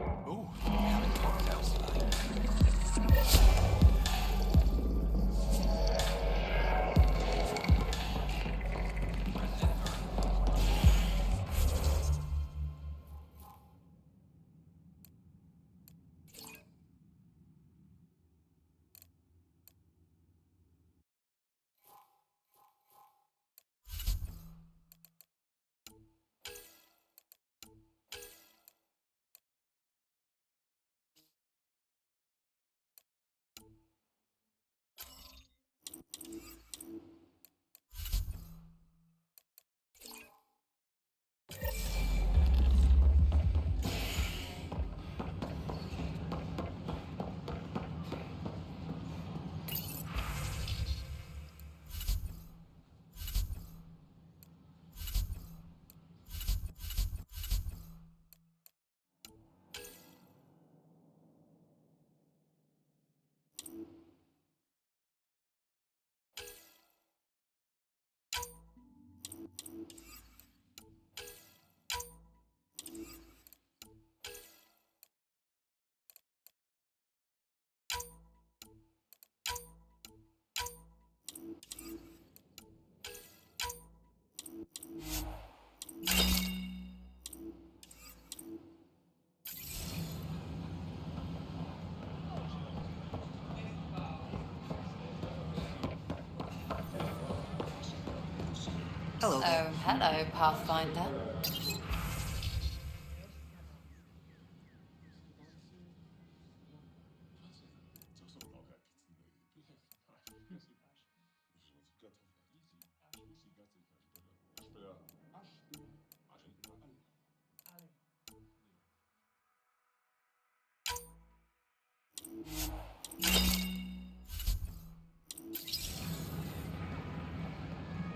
Hello there. Oh, hello, Pathfinder.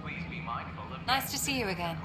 Please be mindful of Nice to see you again.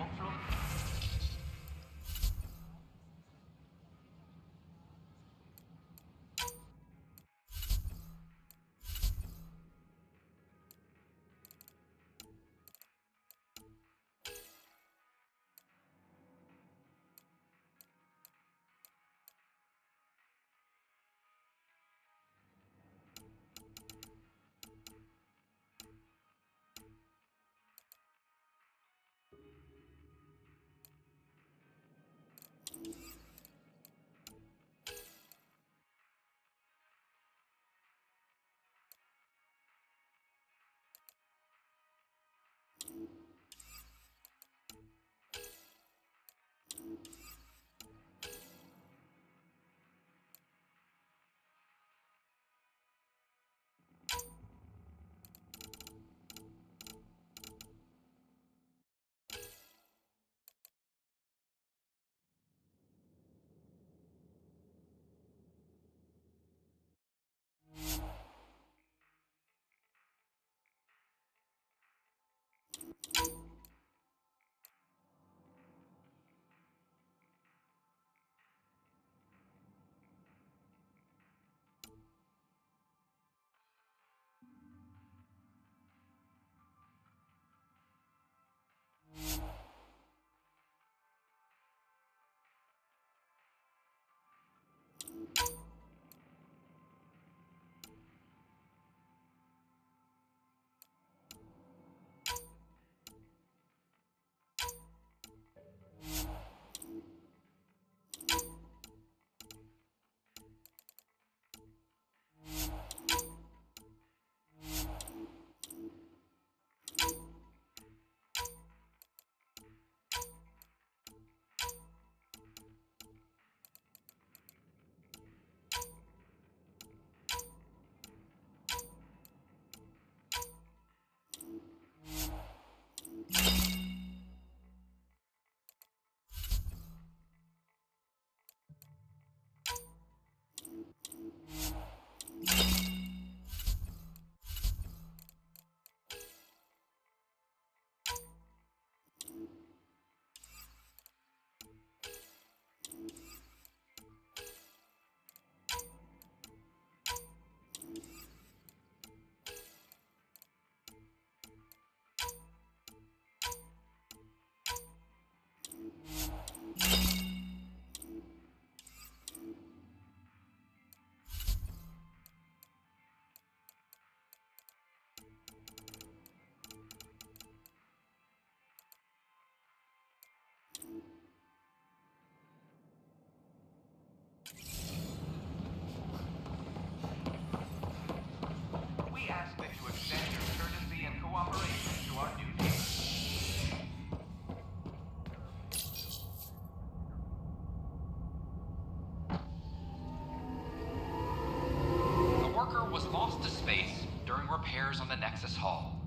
performing repairs on the Nexus Hull.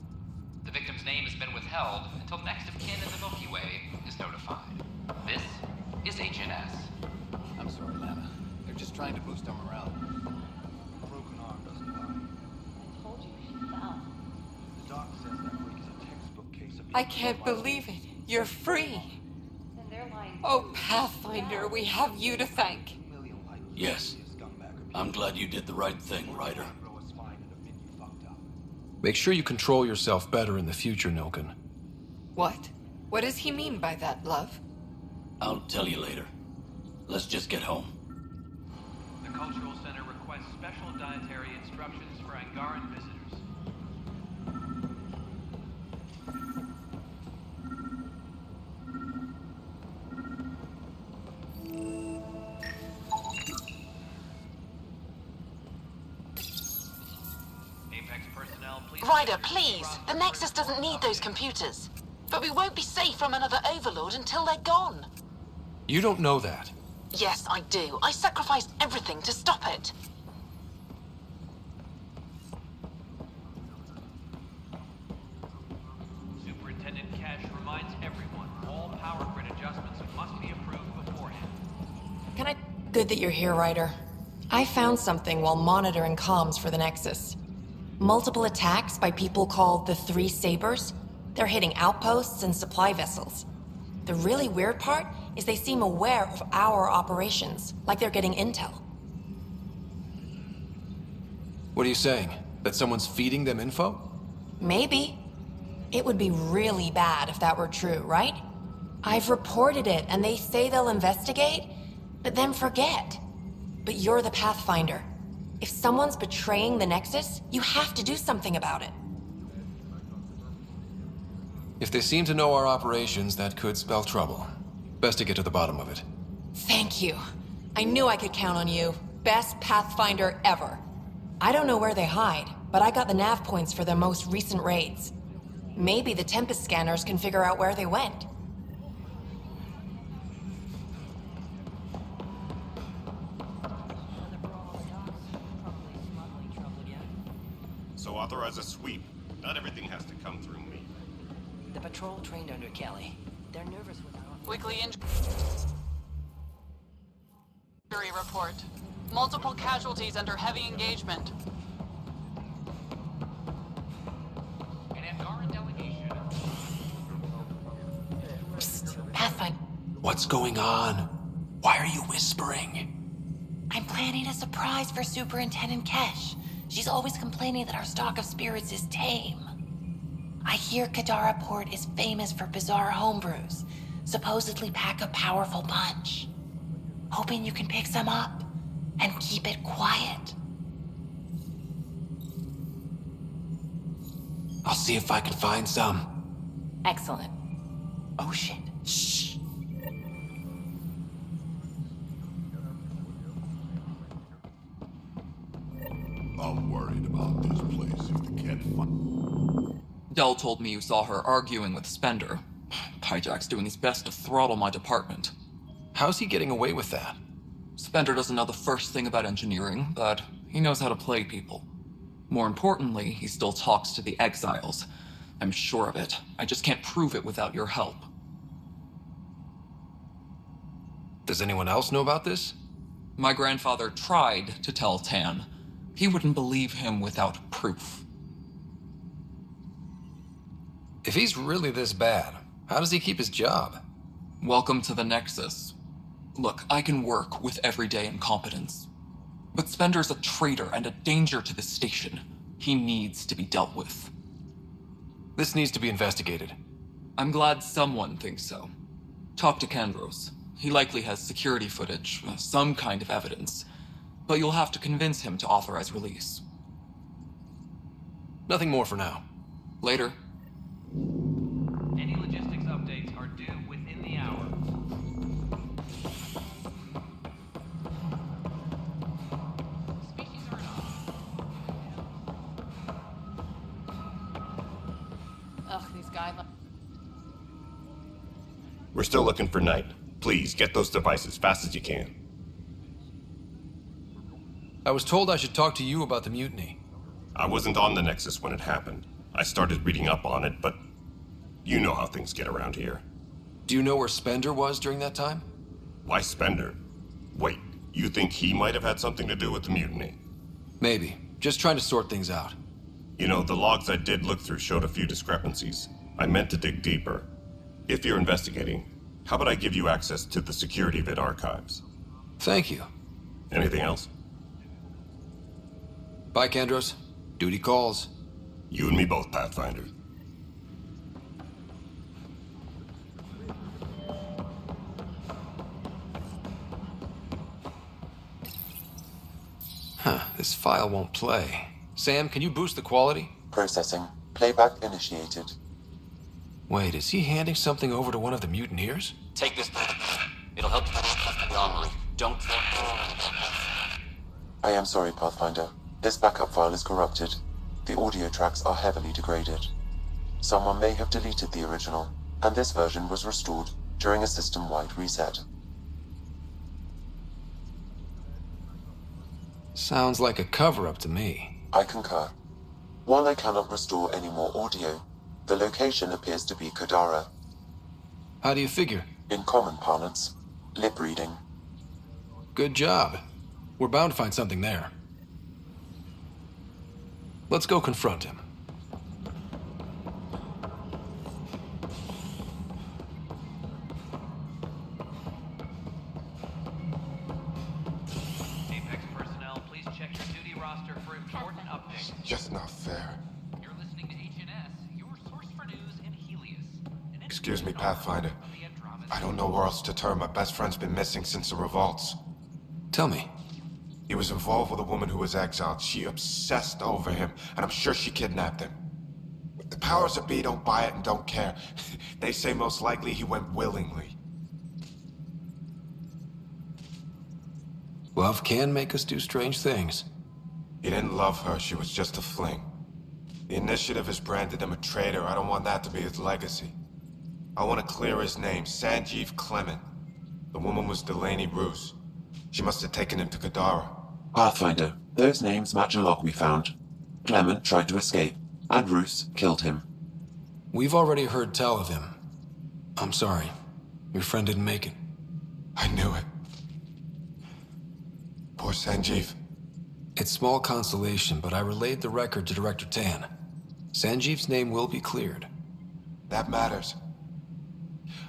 The victim's name has been withheld until next of kin in the Milky Way is notified. This is HNS. I'm sorry, Lana. They're just trying to boost our morale. A broken arm doesn't lie. I told you she fell. The doc says that freak is a textbook case of... I can't believe it. You're free. Then they're lying. Oh, Pathfinder, we have you to thank. Yes. I'm glad you did the right thing, Ryder. Make sure you control yourself better in the future, Noken. What? What does he mean by that, love? I'll tell you later. Let's just get home. The Cultural Center requests special dietary instructions for Angaran visitors. Apex personnel, please... Ryder, please. The Nexus doesn't need those computers. But we won't be safe from another Overlord until they're gone. You don't know that. Yes, I do. I sacrificed everything to stop it. Superintendent Cash reminds everyone all power grid adjustments must be approved beforehand. Good that you're here, Ryder. I found something while monitoring comms for the Nexus. Multiple attacks by people called the Three Sabers. They're hitting outposts and supply vessels. The really weird part is they seem aware of our operations, like they're getting intel. What are you saying? That someone's feeding them info? Maybe. It would be really bad if that were true, right? I've reported it, and they say they'll investigate, but then forget. But you're the Pathfinder. If someone's betraying the Nexus, you have to do something about it. If they seem to know our operations, that could spell trouble. Best to get to the bottom of it. Thank you. I knew I could count on you. Best Pathfinder ever. I don't know where they hide, but I got the nav points for their most recent raids. Maybe the Tempest scanners can figure out where they went. So authorize a sweep. Not everything has to come through me. The patrol trained under Kelly. They're nervous without... Weekly injury report. Multiple casualties under heavy engagement. An Angaran delegation... Psst, Pathfinder. What's going on? Why are you whispering? I'm planning a surprise for Superintendent Kesh. She's always complaining that our stock of spirits is tame. I hear Kadara Port is famous for bizarre homebrews, supposedly pack a powerful punch. Hoping you can pick some up and keep it quiet. I'll see if I can find some. Excellent. Oh shit. Shh. I'm worried about this place if they can't find... Dell told me you saw her arguing with Spender. Pyjack's doing his best to throttle my department. How's he getting away with that? Spender doesn't know the first thing about engineering, but he knows how to play people. More importantly, he still talks to the exiles. I'm sure of it. I just can't prove it without your help. Does anyone else know about this? My grandfather tried to tell Tan. He wouldn't believe him without proof. If he's really this bad, how does he keep his job? Welcome to the Nexus. Look, I can work with everyday incompetence. But Spender's a traitor and a danger to the station. He needs to be dealt with. This needs to be investigated. I'm glad someone thinks so. Talk to Kandros. He likely has security footage, some kind of evidence. But you'll have to convince him to authorize release. Nothing more for now. Later. Any logistics updates are due within the hour. Species are Ugh, these guidelines. We're still looking for Knight. Please, get those devices fast as you can. I was told I should talk to you about the mutiny. I wasn't on the Nexus when it happened. I started reading up on it, but you know how things get around here. Do you know where Spender was during that time? Why Spender? Wait, you think he might have had something to do with the mutiny? Maybe. Just trying to sort things out. You know, the logs I did look through showed a few discrepancies. I meant to dig deeper. If you're investigating, how about I give you access to the security vid archives? Thank you. Anything else? Bye, Kandros. Duty calls. You and me both, Pathfinder. Huh, this file won't play. Sam, can you boost the quality? Processing. Playback initiated. Wait, is he handing something over to one of the mutineers? Take this. It'll help you armory. Don't. I am sorry, Pathfinder. This backup file is corrupted. The audio tracks are heavily degraded. Someone may have deleted the original, and this version was restored during a system-wide reset. Sounds like a cover-up to me. I concur. While I cannot restore any more audio, the location appears to be Kadara. How do you figure? In common parlance, lip reading. Good job. We're bound to find something there. Let's go confront him. Apex personnel, please check your duty roster for important updates. Just not fair. You're listening to HNS, your source for news in Helios. Excuse me, Pathfinder. I don't know where else to turn. My best friend's been missing since the revolts. Tell me. He was involved with a woman who was exiled. She obsessed over him, and I'm sure she kidnapped him. The powers that be don't buy it and don't care. They say most likely he went willingly. Love can make us do strange things. He didn't love her. She was just a fling. The Initiative has branded him a traitor. I don't want that to be his legacy. I want to clear his name, Sanjeev Clement. The woman was Delaney Roos. She must have taken him to Kadara. Pathfinder, those names match a log we found. Clement tried to escape, and Roos killed him. We've already heard tell of him. I'm sorry. Your friend didn't make it. I knew it. Poor Sanjeev. It's small consolation, but I relayed the record to Director Tan. Sanjeev's name will be cleared. That matters.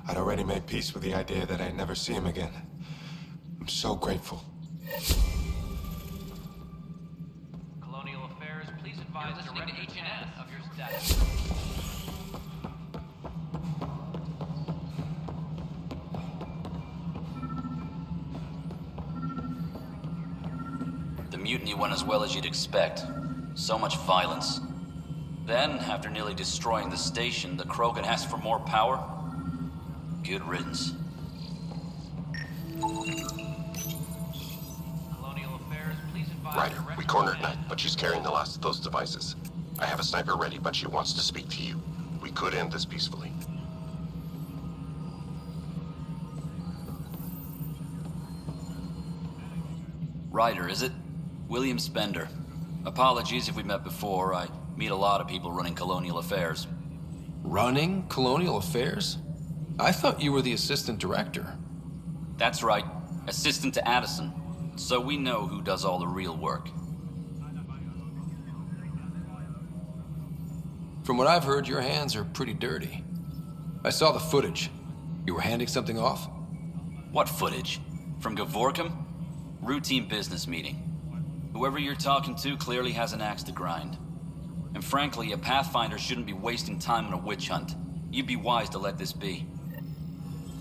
I'd already made peace with the idea that I'd never see him again. I'm so grateful. Colonial Affairs, please advise Director HNS of your status. The mutiny went as well as you'd expect. So much violence. Then, after nearly destroying the station, the Krogan asked for more power? Good riddance. Colonial Affairs, please advise Ryder, we cornered Knight, but she's carrying the last of those devices. I have a sniper ready, but she wants to speak to you. We could end this peacefully. Ryder, is it? William Spender. Apologies if we met before. I meet a lot of people running Colonial Affairs. Running Colonial Affairs? I thought you were the assistant director. That's right. Assistant to Addison. So we know who does all the real work. From what I've heard, your hands are pretty dirty. I saw the footage. You were handing something off? What footage? From Gavorkum? Routine business meeting. Whoever you're talking to clearly has an axe to grind. And frankly, a Pathfinder shouldn't be wasting time on a witch hunt. You'd be wise to let this be.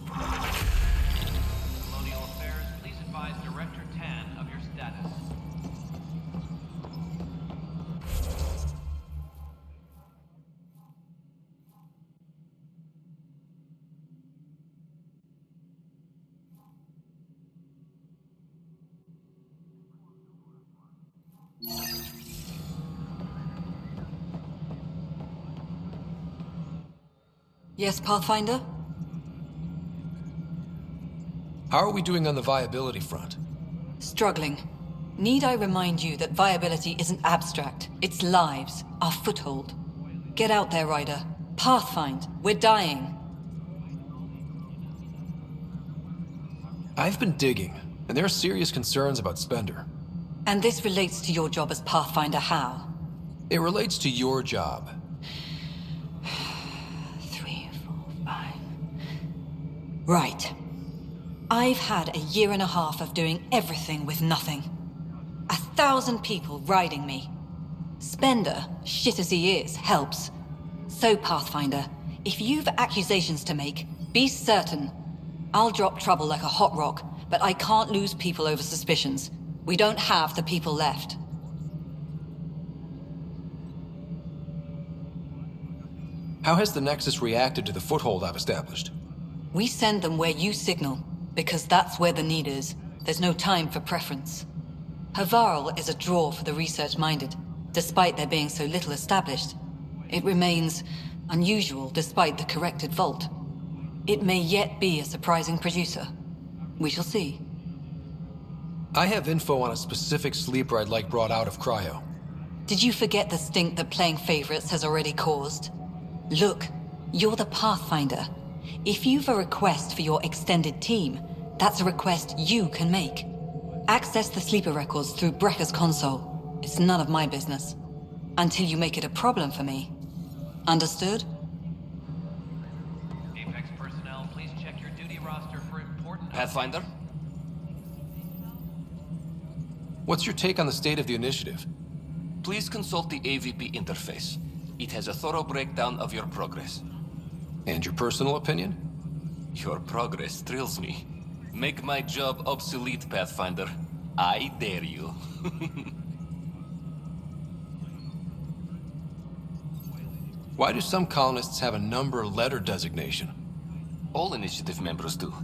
Colonial Affairs, please advise Director Tan of your status. Yes, Pathfinder? How are we doing on the viability front? Struggling. Need I remind you that viability isn't abstract? It's lives, our foothold. Get out there, Ryder. Pathfind, we're dying. I've been digging, and there are serious concerns about Spender. And this relates to your job as Pathfinder how? It relates to your job. 3, 4, 5... Right. I've had a year and a half of doing everything with nothing. 1,000 people riding me. Spender, shit as he is, helps. So, Pathfinder, if you've accusations to make, be certain. I'll drop trouble like a hot rock, but I can't lose people over suspicions. We don't have the people left. How has the Nexus reacted to the foothold I've established? We send them where you signal, because that's where the need is. There's no time for preference. Havarl is a draw for the research-minded, despite there being so little established. It remains unusual despite the corrected vault. It may yet be a surprising producer. We shall see. I have info on a specific sleeper I'd like brought out of cryo. Did you forget the stink that playing favorites has already caused? Look, you're the Pathfinder. If you've a request for your extended team, that's a request you can make. Access the sleeper records through Brekker's console. It's none of my business. Until you make it a problem for me. Understood? Apex personnel, please check your duty roster for important... Pathfinder? What's your take on the state of the initiative? Please consult the AVP interface. It has a thorough breakdown of your progress. And your personal opinion? Your progress thrills me. Make my job obsolete, Pathfinder. I dare you. Why do some colonists have a number letter designation? All initiative members do.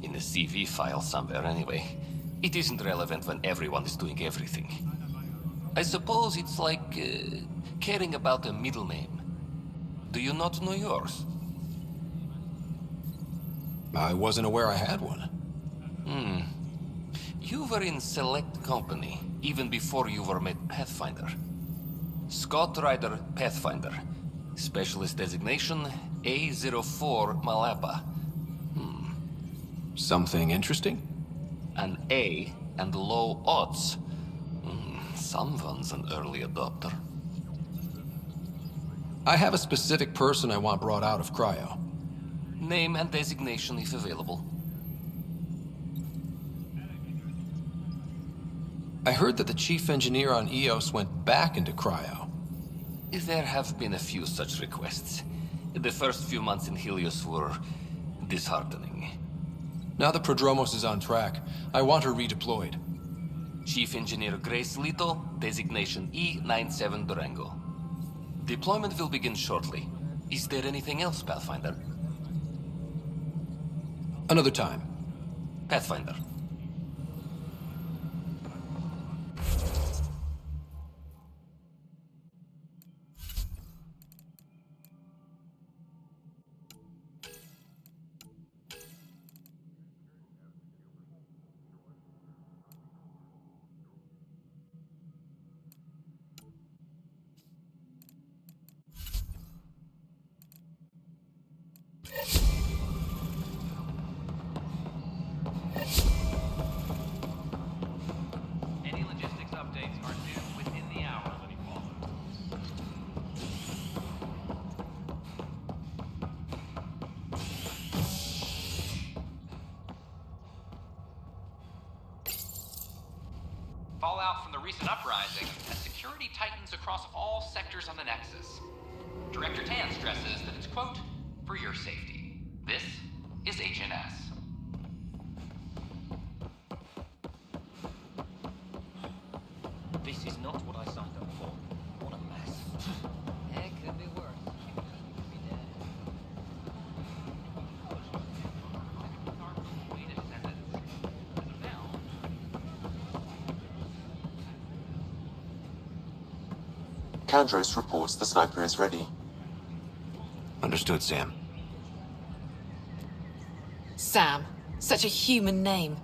In the CV file somewhere, anyway. It isn't relevant when everyone is doing everything. I suppose it's like caring about a middle name. Do you not know yours? I wasn't aware I had one. You were in select company, even before you were made Pathfinder. Scott Ryder, Pathfinder. Specialist designation, A04 Malapa. Something interesting? An A and low odds. Someone's an early adopter. I have a specific person I want brought out of cryo. Name and designation if available. I heard that the chief engineer on EOS went back into cryo. There have been a few such requests. The first few months in Helios were disheartening. Now that Prodromos is on track, I want her redeployed. Chief Engineer Grace Lito, designation E97 Durango. Deployment will begin shortly. Is there anything else, Pathfinder? Another time. Pathfinder. Any logistics updates are due within the hour. Fallout from the recent uprising has security tightens across all sectors on the Nexus. Director Tan stresses that it's, quote, for your safety. This is HNS. This is not what I signed up for. What a mess. It could be worse. Could be dead. Kandros reports the sniper is ready. Understood, Sam. Sam. Such a human name.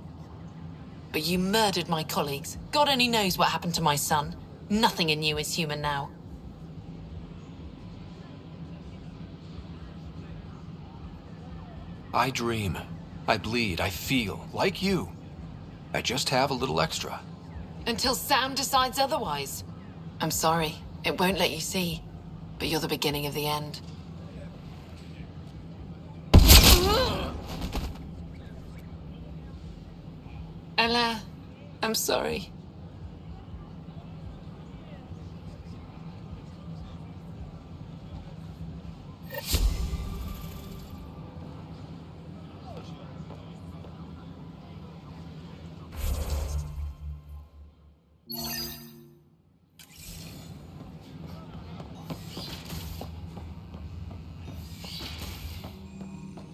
but you murdered my colleagues. God only knows what happened to my son. Nothing in you is human now. I dream. I bleed. I feel. Like you. I just have a little extra. Until Sam decides otherwise. I'm sorry. It won't let you see. But you're the beginning of the end. Ella, I'm sorry.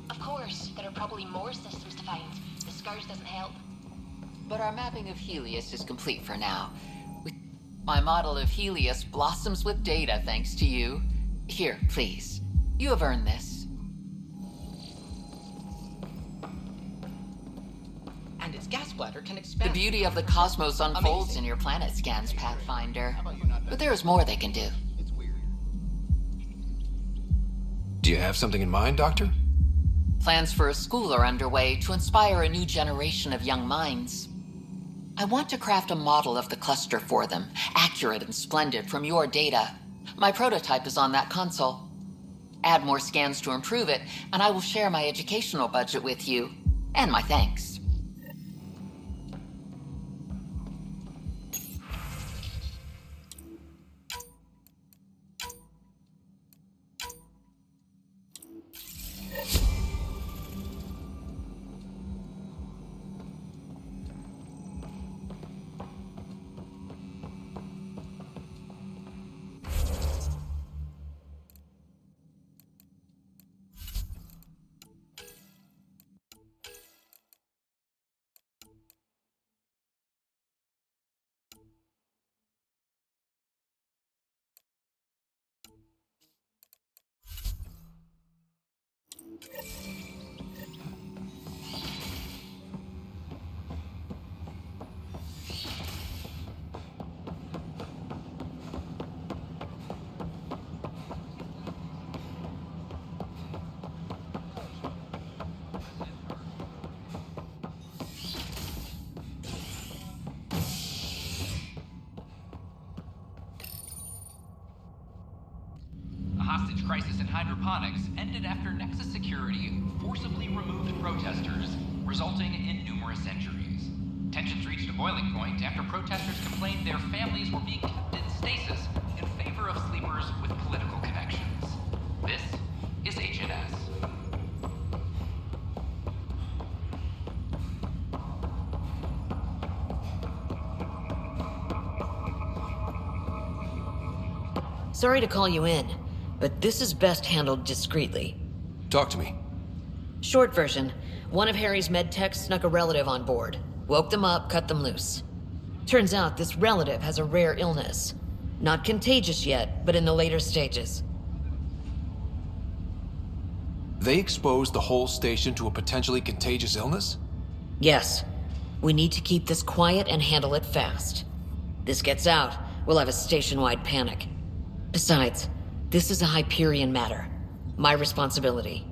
Of course, there are probably more systems to find. The Scourge doesn't help. But our mapping of Helios is complete for now. My model of Helios blossoms with data thanks to you. Here, please. You have earned this. And its gas bladder can expand. The beauty of the cosmos unfolds in your planet scans, Pathfinder. But there is more they can do. Do you have something in mind, Doctor? Plans for a school are underway to inspire a new generation of young minds. I want to craft a model of the cluster for them, accurate and splendid from your data. My prototype is on that console. Add more scans to improve it, and I will share my educational budget with you, and my thanks. A hostage crisis in hydroponics ended after Nexus Security forcibly removed protesters, resulting in numerous injuries. Tensions reached a boiling point after protesters complained their families were being kept in stasis in favor of sleepers with political connections. This is HNS. Sorry to call you in, but this is best handled discreetly. Talk to me. Short version, one of Harry's med techs snuck a relative on board. Woke them up, cut them loose. Turns out this relative has a rare illness. Not contagious yet, but in the later stages. They exposed the whole station to a potentially contagious illness? Yes. We need to keep this quiet and handle it fast. This gets out, we'll have a station-wide panic. Besides, this is a Hyperion matter. My responsibility.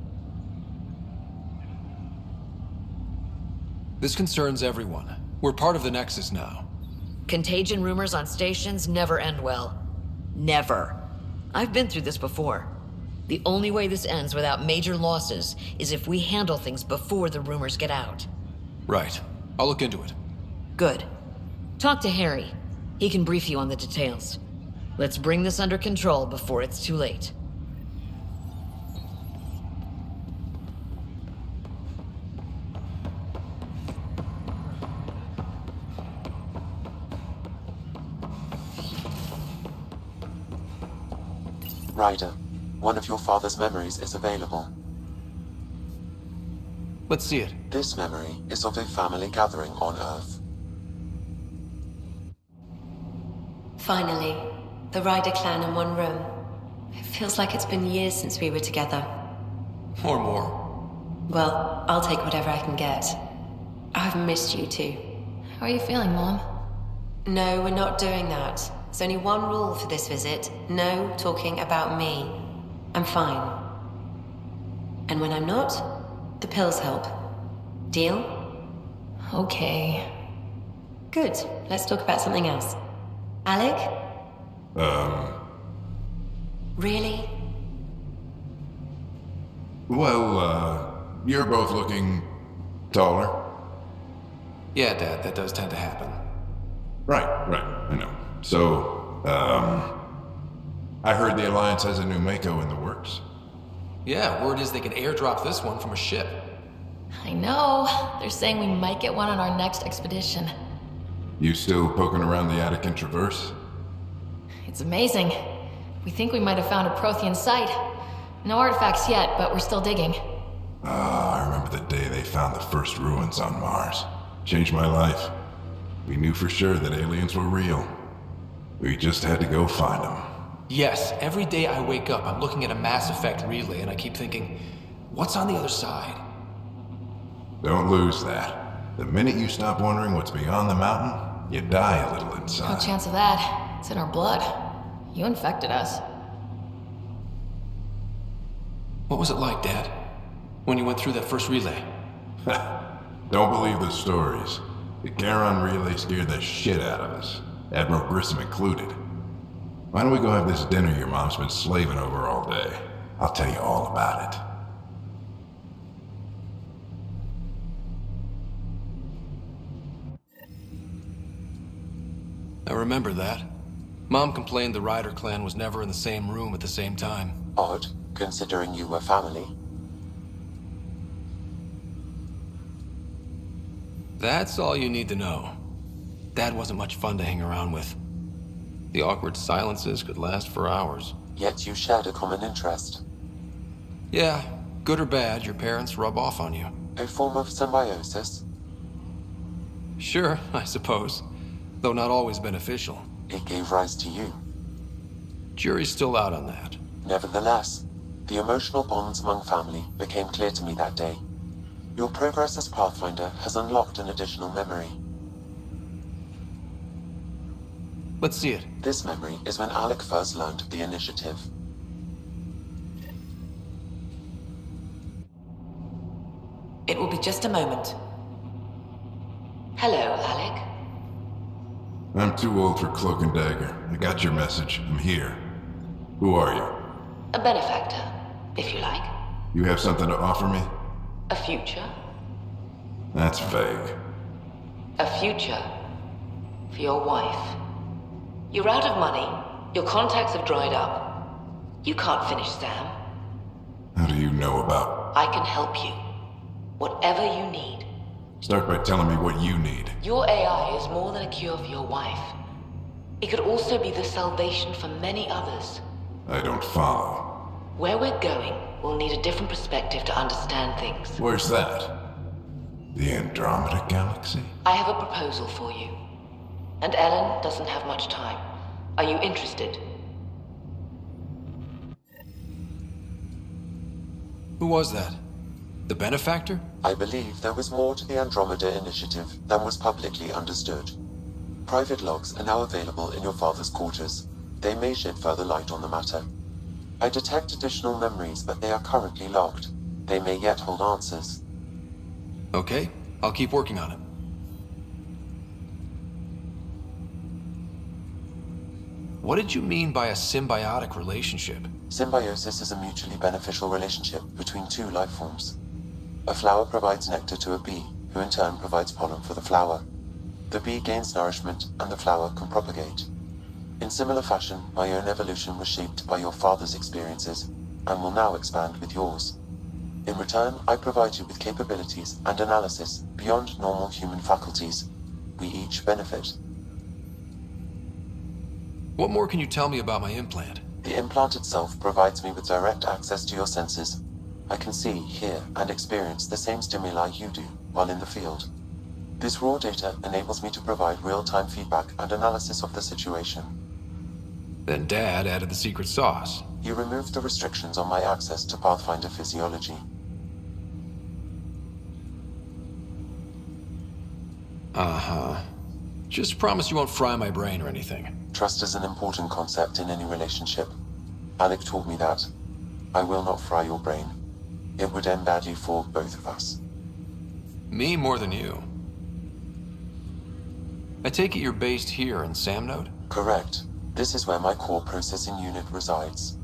This concerns everyone. We're part of the Nexus now. Contagion rumors on stations never end well. Never. I've been through this before. The only way this ends without major losses is if we handle things before the rumors get out. Right. I'll look into it. Good. Talk to Harry. He can brief you on the details. Let's bring this under control before it's too late. Ryder, one of your father's memories is available. Let's see it. This memory is of a family gathering on Earth. Finally, the Ryder clan in one room. It feels like it's been years since we were together. Or more. Well, I'll take whatever I can get. I've missed you too. How are you feeling, Mom? No, we're not doing that. There's only one rule for this visit. No talking about me. I'm fine. And when I'm not, the pills help. Deal? Okay. Good. Let's talk about something else. Alec? Really? Well, you're both looking taller. Yeah, Dad, that does tend to happen. Right, I know. So, I heard the Alliance has a new Mako in the works. Yeah, word is they can airdrop this one from a ship. I know. They're saying we might get one on our next expedition. You still poking around the Attican Traverse? It's amazing. We think we might have found a Prothean site. No artifacts yet, but we're still digging. I remember the day they found the first ruins on Mars. Changed my life. We knew for sure that aliens were real. We just had to go find them. Yes, every day I wake up, I'm looking at a Mass Effect relay and I keep thinking, what's on the other side? Don't lose that. The minute you stop wondering what's beyond the mountain, you die a little inside. No chance of that. It's in our blood. You infected us. What was it like, Dad? When you went through that first relay? Don't believe the stories. The Charon relay scared the shit out of us. Admiral Grissom included. Why don't we go have this dinner your mom's been slaving over all day? I'll tell you all about it. I remember that. Mom complained the Ryder clan was never in the same room at the same time. Odd, considering you were family. That's all you need to know. Dad wasn't much fun to hang around with. The awkward silences could last for hours. Yet you shared a common interest. Yeah, good or bad, your parents rub off on you. A form of symbiosis? Sure, I suppose. Though not always beneficial. It gave rise to you. Jury's still out on that. Nevertheless, the emotional bonds among family became clear to me that day. Your progress as Pathfinder has unlocked an additional memory. Let's see it. This memory is when Alec first learned of the initiative. It will be just a moment. Hello, Alec. I'm too old for Cloak and Dagger. I got your message. I'm here. Who are you? A benefactor, if you like. You have something to offer me? A future. That's vague. A future for your wife. You're out of money. Your contacts have dried up. You can't finish Sam. How do you know about... I can help you. Whatever you need. Start by telling me what you need. Your AI is more than a cure for your wife. It could also be the salvation for many others. I don't follow. Where we're going, we'll need a different perspective to understand things. Where's that? The Andromeda Galaxy? I have a proposal for you. And Ellen doesn't have much time. Are you interested? Who was that? The benefactor? I believe there was more to the Andromeda initiative than was publicly understood. Private logs are now available in your father's quarters. They may shed further light on the matter. I detect additional memories, but they are currently locked. They may yet hold answers. Okay, I'll keep working on it. What did you mean by a symbiotic relationship? Symbiosis is a mutually beneficial relationship between two life forms. A flower provides nectar to a bee, who in turn provides pollen for the flower. The bee gains nourishment, and the flower can propagate. In similar fashion, my own evolution was shaped by your father's experiences, and will now expand with yours. In return, I provide you with capabilities and analysis beyond normal human faculties. We each benefit. What more can you tell me about my implant? The implant itself provides me with direct access to your senses. I can see, hear, and experience the same stimuli you do while in the field. This raw data enables me to provide real-time feedback and analysis of the situation. Then Dad added the secret sauce. You removed the restrictions on my access to Pathfinder physiology. Uh-huh. Just promise you won't fry my brain or anything. Trust is an important concept in any relationship. Alec taught me that. I will not fry your brain. It would end badly for both of us. Me more than you. I take it you're based here in Samnode? Correct. This is where my core processing unit resides.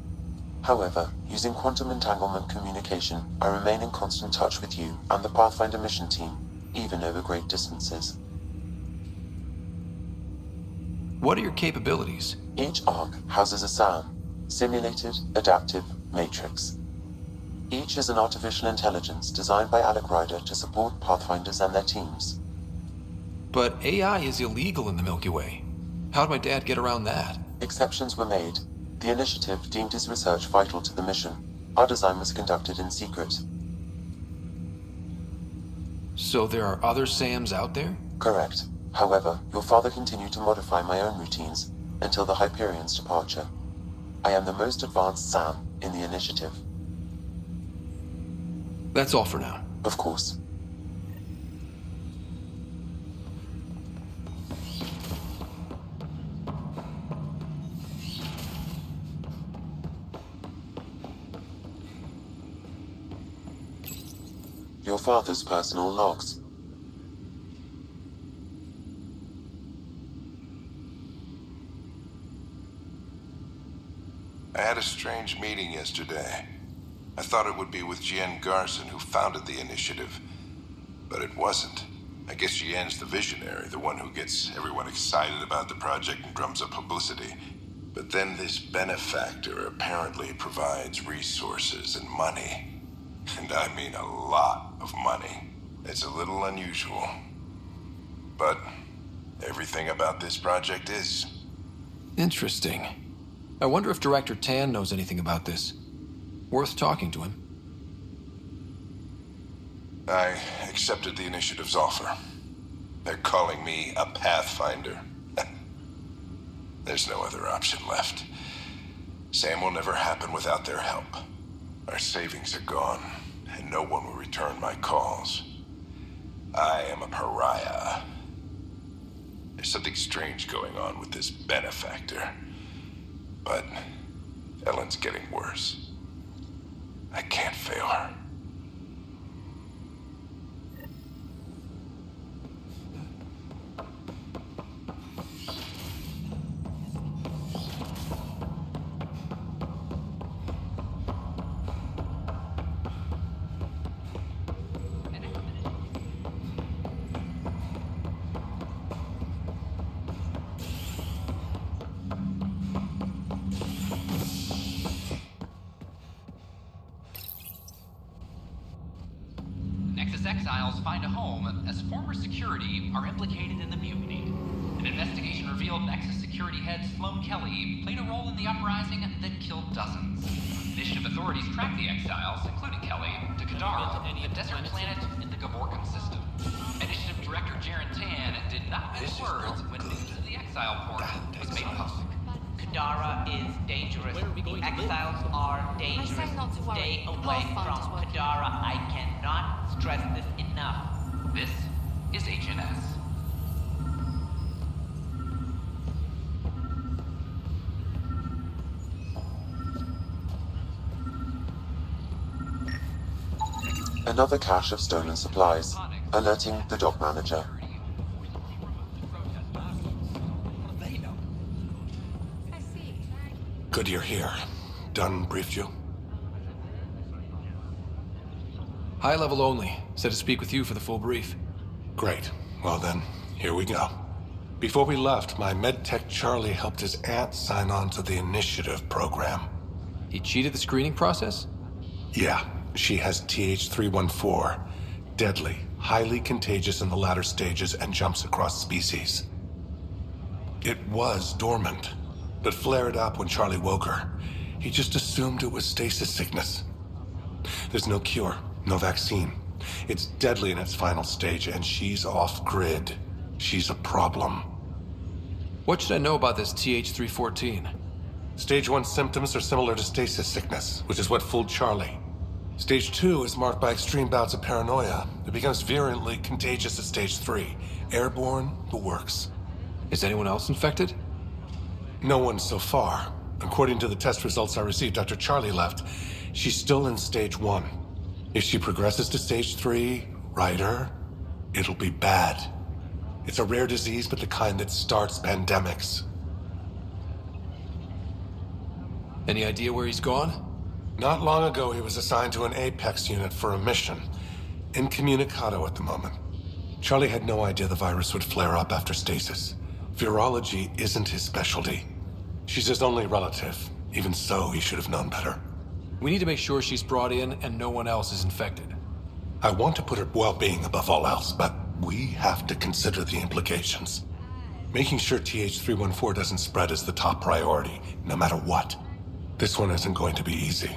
However, using quantum entanglement communication, I remain in constant touch with you and the Pathfinder mission team, even over great distances. What are your capabilities? Each arc houses a SAM, Simulated Adaptive Matrix. Each is an artificial intelligence designed by Alec Ryder to support Pathfinders and their teams. But AI is illegal in the Milky Way. How'd my dad get around that? Exceptions were made. The initiative deemed his research vital to the mission. Our design was conducted in secret. So there are other SAMs out there? Correct. However, your father continued to modify my own routines until the Hyperion's departure. I am the most advanced SAM in the initiative. That's all for now. Of course. Your father's personal logs. I had a strange meeting yesterday. I thought it would be with Jian Garson, who founded the initiative. But it wasn't. I guess Jian's the visionary, the one who gets everyone excited about the project and drums up publicity. But then this benefactor apparently provides resources and money. And I mean a lot of money. It's a little unusual. But everything about this project is. Interesting. I wonder if Director Tan knows anything about this. Worth talking to him. I accepted the initiative's offer. They're calling me a Pathfinder. There's no other option left. Sam will never happen without their help. Our savings are gone, and no one will return my calls. I am a pariah. There's something strange going on with this benefactor. But Ellen's getting worse. I can't fail her. Exiles find a home as former security are implicated in the mutiny. An investigation revealed Nexus security head Sloan Kelly played a role in the uprising that killed dozens. Initiative authorities tracked the exiles, including Kelly, to Kadara, a desert planet in the Gavorkan system. Initiative Director Jaren Tan did not mince words when news of the exile port was made public. Kadara is dangerous. The exiles are dangerous. Stay away from Kadara. I cannot stress this enough. This is HNS. Another cache of stolen supplies, alerting the dock manager. Good you're here. Dunn briefed you? High level only. Said to speak with you for the full brief. Great. Well then, here we go. Before we left, my medtech Charlie helped his aunt sign on to the initiative program. He cheated the screening process? Yeah, she has TH314. Deadly, highly contagious in the latter stages and jumps across species. It was dormant, but flared up when Charlie woke her. He just assumed it was stasis sickness. There's no cure, no vaccine. It's deadly in its final stage, and she's off-grid. She's a problem. What should I know about this TH314? Stage 1 symptoms are similar to stasis sickness, which is what fooled Charlie. Stage 2 is marked by extreme bouts of paranoia. It becomes virulently contagious at Stage 3. Airborne, the works. Is anyone else infected? No one so far. According to the test results I received after Charlie left, she's still in stage 1. If she progresses to stage 3, Ryder, it'll be bad. It's a rare disease, but the kind that starts pandemics. Any idea where he's gone? Not long ago, he was assigned to an Apex unit for a mission. Incommunicado at the moment. Charlie had no idea the virus would flare up after stasis. Virology isn't his specialty. She's his only relative. Even so, he should have known better. We need to make sure she's brought in and no one else is infected. I want to put her well-being above all else, but we have to consider the implications. Making sure TH314 doesn't spread is the top priority, no matter what. This one isn't going to be easy.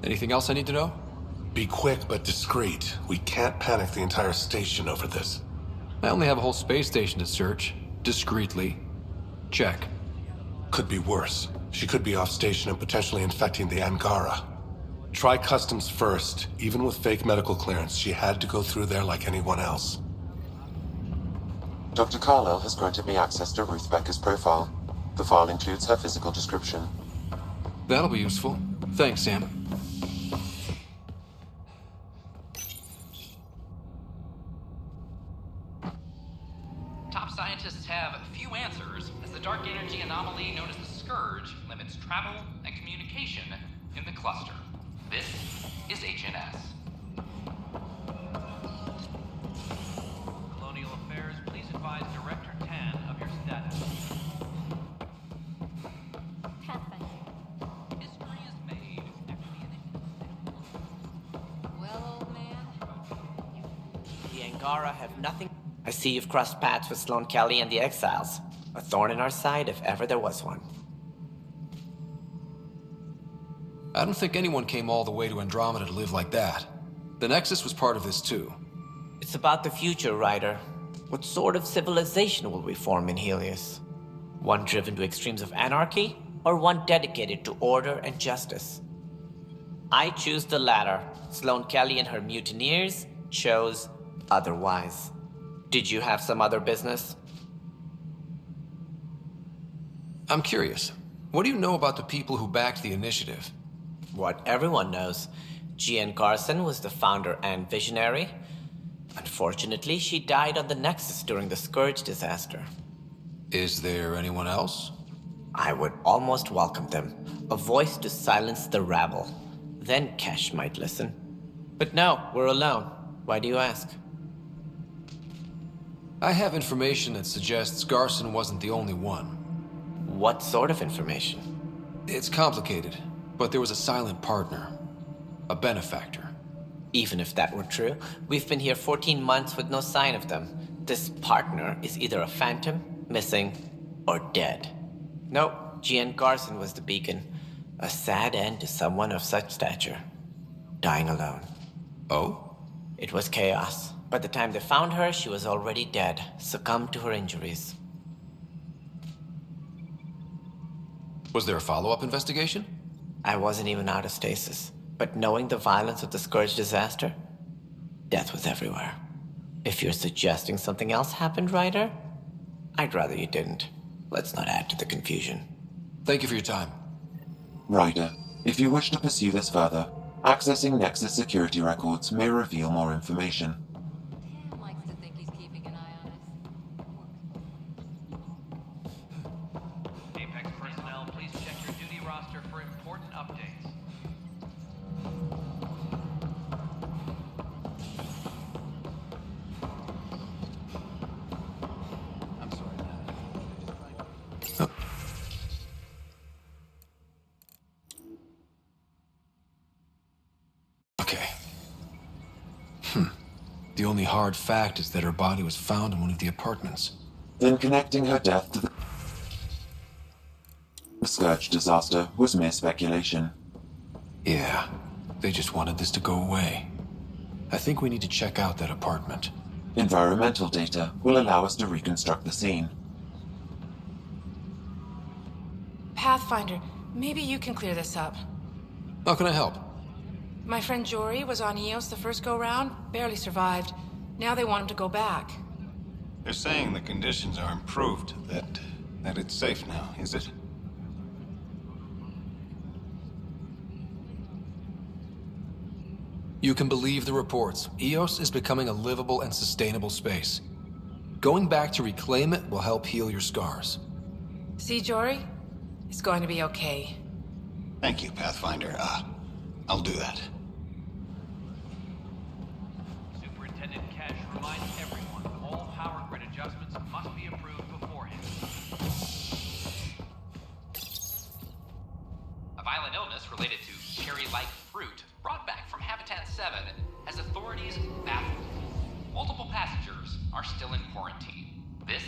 Anything else I need to know? Be quick but discreet. We can't panic the entire station over this. I only have a whole space station to search. Discreetly. Check. Could be worse. She could be off station and potentially infecting the Angara. Try customs first. Even with fake medical clearance, she had to go through there like anyone else. Dr. Carlyle has granted me access to Ruth Becker's profile. The file includes her physical description. That'll be useful. Thanks, Sam. Top scientists have few answers, as the dark energy anomaly known as the Scourge limits travel and communication in the cluster. This is HNS. Colonial Affairs, please advise Director Tan of your status. History is made after the initiative. Well, old man. The Angara have nothing. I see you've crossed paths with Sloane Kelly and the Exiles. A thorn in our side if ever there was one. I don't think anyone came all the way to Andromeda to live like that. The Nexus was part of this too. It's about the future, Ryder. What sort of civilization will we form in Helios? One driven to extremes of anarchy, or one dedicated to order and justice? I choose the latter. Sloane Kelly and her mutineers chose otherwise. Did you have some other business? I'm curious. What do you know about the people who backed the initiative? What everyone knows. Jean Garson was the founder and visionary. Unfortunately, she died on the Nexus during the Scourge disaster. Is there anyone else? I would almost welcome them. A voice to silence the rabble. Then Kesh might listen. But no, we're alone. Why do you ask? I have information that suggests Garson wasn't the only one. What sort of information? It's complicated, but there was a silent partner. A benefactor. Even if that were true, we've been here 14 months with no sign of them. This partner is either a phantom, missing, or dead. Nope, Jean Garson was the beacon. A sad end to someone of such stature. Dying alone. Oh? It was chaos. By the time they found her, she was already dead, succumbed to her injuries. Was there a follow-up investigation? I wasn't even out of stasis. But knowing the violence of the Scourge disaster, death was everywhere. If you're suggesting something else happened, Ryder, I'd rather you didn't. Let's not add to the confusion. Thank you for your time. Ryder, if you wish to pursue this further, accessing Nexus security records may reveal more information. Dan likes to think he's keeping an eye on us. Apex personnel, please check your duty roster for important updates. I'm sorry. Okay. The only hard fact is that her body was found in one of the apartments. Then connecting her death to the Scourge disaster was mere speculation. Yeah, they just wanted this to go away. I think we need to check out that apartment. Environmental data will allow us to reconstruct the scene. Pathfinder, maybe you can clear this up. How can I help? My friend Jory was on Eos the first go-round, barely survived. Now they want him to go back. They're saying the conditions are improved, that it's safe now, is it? You can believe the reports. Eos is becoming a livable and sustainable space. Going back to reclaim it will help heal your scars. See, Jory? It's going to be okay. Thank you, Pathfinder. I'll do that. Superintendent Cash reminds everyone that all power grid adjustments must be approved beforehand. A violent illness related to cherry-like fruit brought back from Habitat 7 has authorities baffled. Multiple passengers are still in quarantine. This